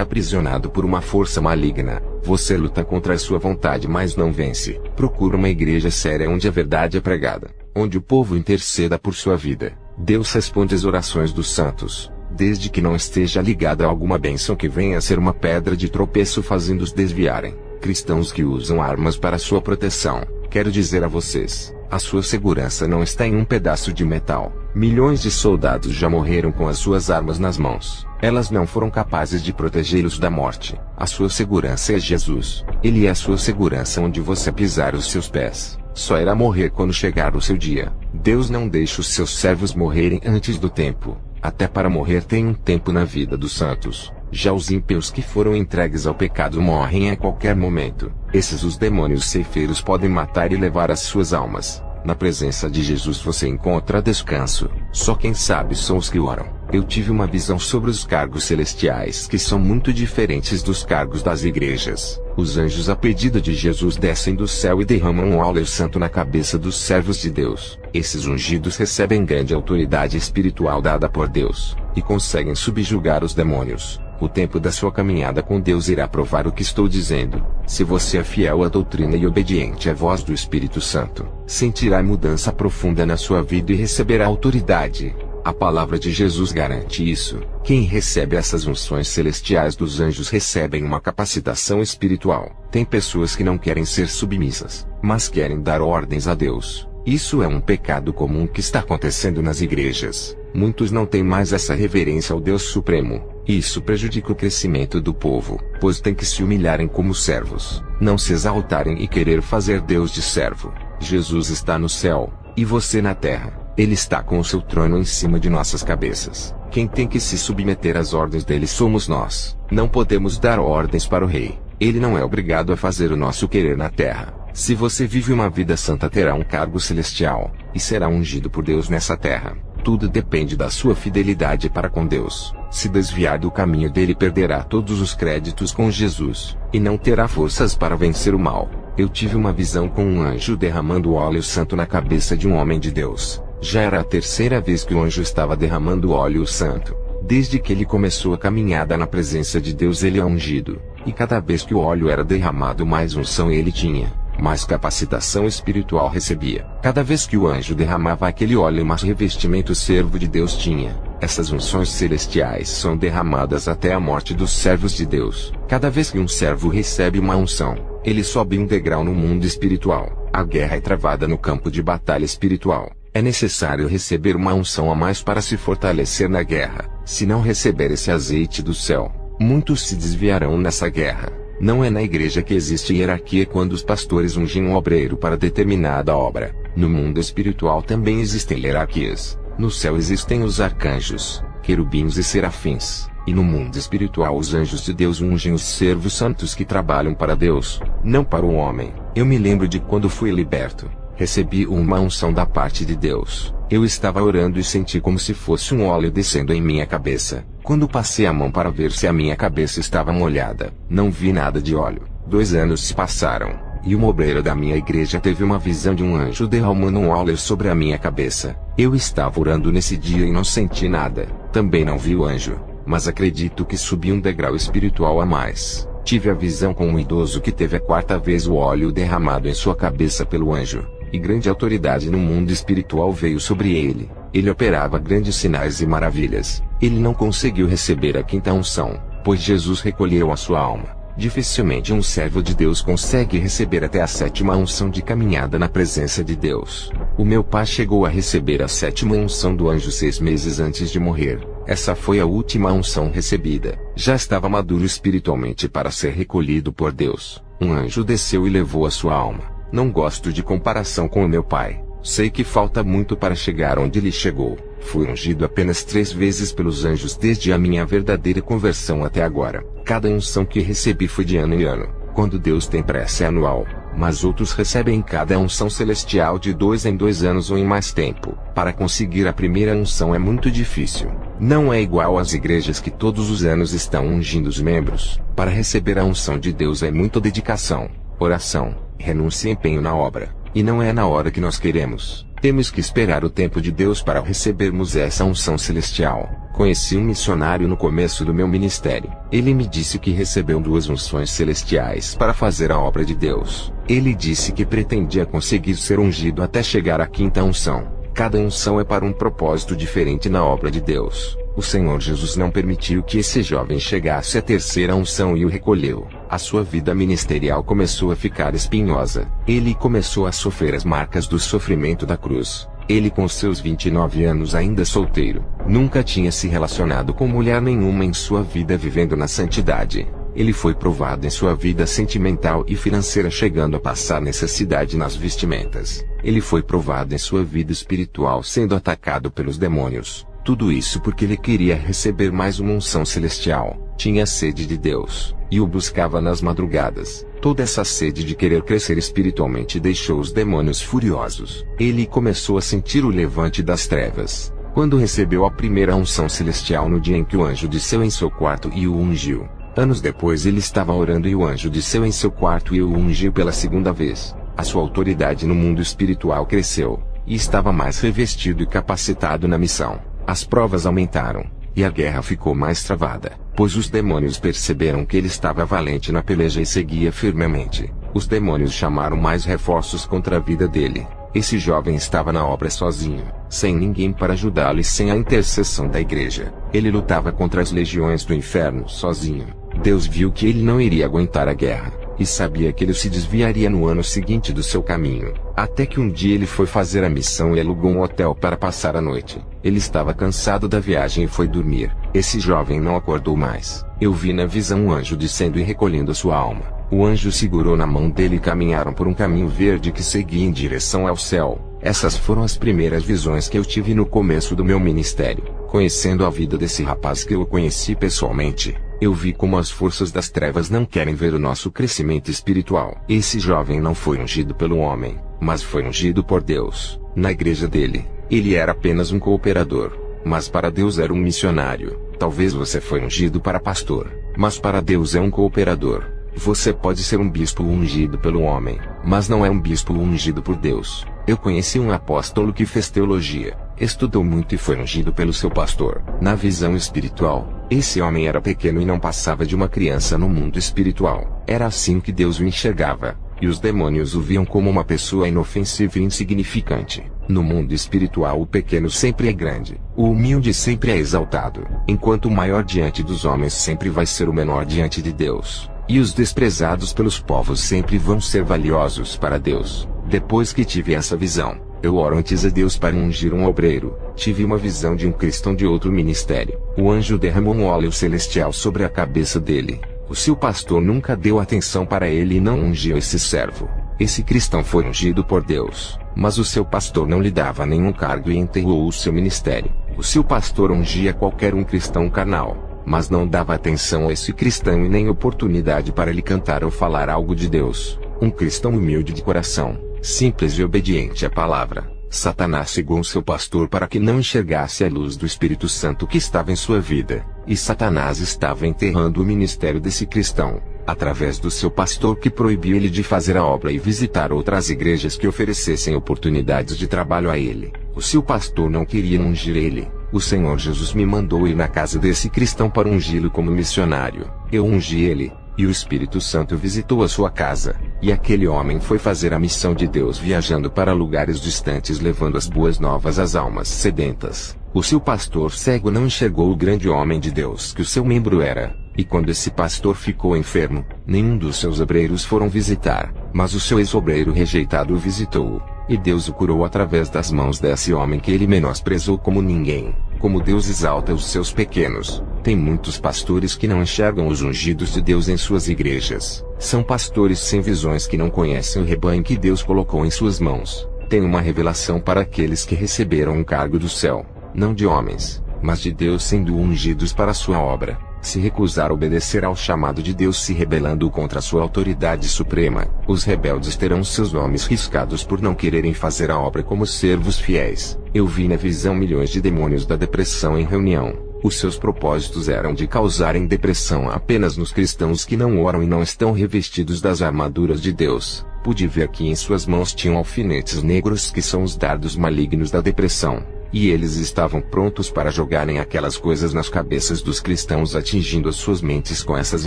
aprisionado por uma força maligna. Você luta contra a sua vontade, mas não vence. Procura uma igreja séria onde a verdade é pregada, onde o povo interceda por sua vida. Deus responde às orações dos santos, desde que não esteja ligada a alguma bênção que venha a ser uma pedra de tropeço fazendo-os desviarem. Cristãos que usam armas para sua proteção, quero dizer a vocês, a sua segurança não está em um pedaço de metal. Milhões de soldados já morreram com as suas armas nas mãos. Elas não foram capazes de protegê-los da morte. A sua segurança é Jesus. Ele é a sua segurança onde você pisar os seus pés. Só irá morrer quando chegar o seu dia. Deus não deixa os seus servos morrerem antes do tempo. Até para morrer tem um tempo na vida dos santos. Já os ímpios que foram entregues ao pecado morrem a qualquer momento. Esses os demônios ceifeiros podem matar e levar as suas almas. Na presença de Jesus você encontra descanso. Só quem sabe são os que oram. Eu tive uma visão sobre os cargos celestiais que são muito diferentes dos cargos das igrejas. Os anjos, a pedido de Jesus, descem do céu e derramam um óleo santo na cabeça dos servos de Deus. Esses ungidos recebem grande autoridade espiritual dada por Deus, e conseguem subjugar os demônios. O tempo da sua caminhada com Deus irá provar o que estou dizendo. Se você é fiel à doutrina e obediente à voz do Espírito Santo, sentirá mudança profunda na sua vida e receberá autoridade. A palavra de Jesus garante isso. Quem recebe essas unções celestiais dos anjos recebem uma capacitação espiritual. Tem pessoas que não querem ser submissas, mas querem dar ordens a Deus. Isso é um pecado comum que está acontecendo nas igrejas. Muitos não têm mais essa reverência ao Deus Supremo. Isso prejudica o crescimento do povo, pois têm que se humilharem como servos, não se exaltarem e querer fazer Deus de servo. Jesus está no céu, e você na terra. Ele está com o seu trono em cima de nossas cabeças. Quem tem que se submeter às ordens dele somos nós. Não podemos dar ordens para o rei. Ele não é obrigado a fazer o nosso querer na terra. Se você vive uma vida santa, terá um cargo celestial, e será ungido por Deus nessa terra. Tudo depende da sua fidelidade para com Deus. Se desviar do caminho dele, perderá todos os créditos com Jesus, e não terá forças para vencer o mal. Eu tive uma visão com um anjo derramando óleo santo na cabeça de um homem de Deus. Já era a terceira vez que o anjo estava derramando óleo santo. Desde que ele começou a caminhada na presença de Deus, ele é ungido. E cada vez que o óleo era derramado, mais unção ele tinha, mais capacitação espiritual recebia. Cada vez que o anjo derramava aquele óleo, mais revestimento o servo de Deus tinha. Essas unções celestiais são derramadas até a morte dos servos de Deus. Cada vez que um servo recebe uma unção, ele sobe um degrau no mundo espiritual. A guerra é travada no campo de batalha espiritual. É necessário receber uma unção a mais para se fortalecer na guerra. Se não receber esse azeite do céu, muitos se desviarão nessa guerra. Não é na igreja que existe hierarquia quando os pastores ungem um obreiro para determinada obra. No mundo espiritual também existem hierarquias. No céu existem os arcanjos, querubins e serafins. E no mundo espiritual os anjos de Deus ungem os servos santos que trabalham para Deus, não para o homem. Eu me lembro de quando fui liberto. Recebi uma unção da parte de Deus. Eu estava orando e senti como se fosse um óleo descendo em minha cabeça. Quando passei a mão para ver se a minha cabeça estava molhada, não vi nada de óleo. 2 anos se passaram, e uma obreira da minha igreja teve uma visão de um anjo derramando um óleo sobre a minha cabeça. Eu estava orando nesse dia e não senti nada. Também não vi o anjo, mas acredito que subi um degrau espiritual a mais. Tive a visão com um idoso que teve a 4ª vez o óleo derramado em sua cabeça pelo anjo. E grande autoridade no mundo espiritual veio sobre ele. Ele operava grandes sinais e maravilhas. Ele não conseguiu receber a 5ª unção, pois Jesus recolheu a sua alma. Dificilmente um servo de Deus consegue receber até a 7ª unção de caminhada na presença de Deus. O meu pai chegou a receber a 7ª unção do anjo 6 meses antes de morrer. Essa foi a última unção recebida. Já estava maduro espiritualmente para ser recolhido por Deus. Um anjo desceu e levou a sua alma. Não gosto de comparação com o meu pai. Sei que falta muito para chegar onde ele chegou. Fui ungido apenas 3 vezes pelos anjos desde a minha verdadeira conversão até agora. Cada unção que recebi foi de ano em ano. Quando Deus tem pressa é anual, mas outros recebem cada unção celestial de 2 em 2 anos ou em mais tempo. Para conseguir a primeira unção é muito difícil. Não é igual às igrejas que todos os anos estão ungindo os membros. Para receber a unção de Deus é muita dedicação, oração, renúncia e empenho na obra. E não é na hora que nós queremos. Temos que esperar o tempo de Deus para recebermos essa unção celestial. Conheci um missionário no começo do meu ministério. Ele me disse que recebeu 2 unções celestiais para fazer a obra de Deus. Ele disse que pretendia conseguir ser ungido até chegar à 5ª unção. Cada unção é para um propósito diferente na obra de Deus. O Senhor Jesus não permitiu que esse jovem chegasse à 3ª unção e o recolheu. A sua vida ministerial começou a ficar espinhosa. Ele começou a sofrer as marcas do sofrimento da cruz. Ele, com seus 29 anos ainda solteiro, nunca tinha se relacionado com mulher nenhuma em sua vida vivendo na santidade. Ele foi provado em sua vida sentimental e financeira, chegando a passar necessidade nas vestimentas. Ele foi provado em sua vida espiritual, sendo atacado pelos demônios. Tudo isso porque ele queria receber mais uma unção celestial. Tinha sede de Deus, e o buscava nas madrugadas. Toda essa sede de querer crescer espiritualmente deixou os demônios furiosos. Ele começou a sentir o levante das trevas. Quando recebeu a primeira unção celestial no dia em que o anjo desceu em seu quarto e o ungiu. Anos depois ele estava orando e o anjo desceu em seu quarto e o ungiu pela 2ª vez. A sua autoridade no mundo espiritual cresceu, e estava mais revestido e capacitado na missão. As provas aumentaram, e a guerra ficou mais travada, pois os demônios perceberam que ele estava valente na peleja e seguia firmemente. Os demônios chamaram mais reforços contra a vida dele. Esse jovem estava na obra sozinho, sem ninguém para ajudá-lo e sem a intercessão da igreja. Ele lutava contra as legiões do inferno sozinho. Deus viu que ele não iria aguentar a guerra, e sabia que ele se desviaria no ano seguinte do seu caminho. Até que um dia ele foi fazer a missão e alugou um hotel para passar a noite. Ele estava cansado da viagem e foi dormir. Esse jovem não acordou mais. Eu vi na visão um anjo descendo e recolhendo sua alma. O anjo segurou na mão dele e caminharam por um caminho verde que seguia em direção ao céu. Essas foram as primeiras visões que eu tive no começo do meu ministério. Conhecendo a vida desse rapaz que eu conheci pessoalmente, eu vi como as forças das trevas não querem ver o nosso crescimento espiritual. Esse jovem não foi ungido pelo homem, mas foi ungido por Deus. Na igreja dele, ele era apenas um cooperador, mas para Deus era um missionário. Talvez você foi ungido para pastor, mas para Deus é um cooperador. Você pode ser um bispo ungido pelo homem, mas não é um bispo ungido por Deus. Eu conheci um apóstolo que fez teologia, estudou muito e foi ungido pelo seu pastor. Na visão espiritual, esse homem era pequeno e não passava de uma criança no mundo espiritual. Era assim que Deus o enxergava, e os demônios o viam como uma pessoa inofensiva e insignificante. No mundo espiritual, o pequeno sempre é grande, o humilde sempre é exaltado, enquanto o maior diante dos homens sempre vai ser o menor diante de Deus. E os desprezados pelos povos sempre vão ser valiosos para Deus. Depois que tive essa visão, eu oro antes a Deus para ungir um obreiro. Tive uma visão de um cristão de outro ministério. O anjo derramou um óleo celestial sobre a cabeça dele. O seu pastor nunca deu atenção para ele e não ungiu esse servo. Esse cristão foi ungido por Deus, mas o seu pastor não lhe dava nenhum cargo e enterrou o seu ministério. O seu pastor ungia qualquer um cristão carnal, mas não dava atenção a esse cristão e nem oportunidade para lhe cantar ou falar algo de Deus. Um cristão humilde de coração, simples e obediente à palavra. Satanás cegou seu pastor para que não enxergasse a luz do Espírito Santo que estava em sua vida, e Satanás estava enterrando o ministério desse cristão, através do seu pastor que proibiu ele de fazer a obra e visitar outras igrejas que oferecessem oportunidades de trabalho a ele. O seu pastor não queria ungir ele. O Senhor Jesus me mandou ir na casa desse cristão para ungí-lo como missionário. Eu ungi ele, e o Espírito Santo visitou a sua casa, e aquele homem foi fazer a missão de Deus viajando para lugares distantes levando as boas novas às almas sedentas. O seu pastor cego não enxergou o grande homem de Deus que o seu membro era, e quando esse pastor ficou enfermo, nenhum dos seus obreiros foram visitar, mas o seu ex-obreiro rejeitado o visitou, e Deus o curou através das mãos desse homem que ele menosprezou como ninguém. Como Deus exalta os seus pequenos. Tem muitos pastores que não enxergam os ungidos de Deus em suas igrejas. São pastores sem visões que não conhecem o rebanho que Deus colocou em suas mãos. Tem uma revelação para aqueles que receberam um cargo do céu, não de homens, mas de Deus sendo ungidos para a sua obra. Se recusar a obedecer ao chamado de Deus se rebelando contra a sua autoridade suprema, os rebeldes terão seus nomes riscados por não quererem fazer a obra como servos fiéis. Eu vi na visão milhões de demônios da depressão em reunião. Os seus propósitos eram de causarem depressão apenas nos cristãos que não oram e não estão revestidos das armaduras de Deus. Pude ver que em suas mãos tinham alfinetes negros que são os dardos malignos da depressão. E eles estavam prontos para jogarem aquelas coisas nas cabeças dos cristãos atingindo as suas mentes com essas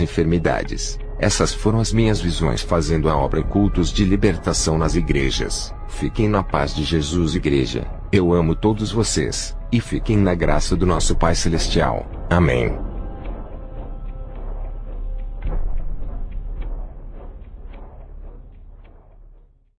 enfermidades. Essas foram as minhas visões fazendo a obra em cultos de libertação nas igrejas. Fiquem na paz de Jesus, igreja. Eu amo todos vocês, e fiquem na graça do nosso Pai Celestial. Amém.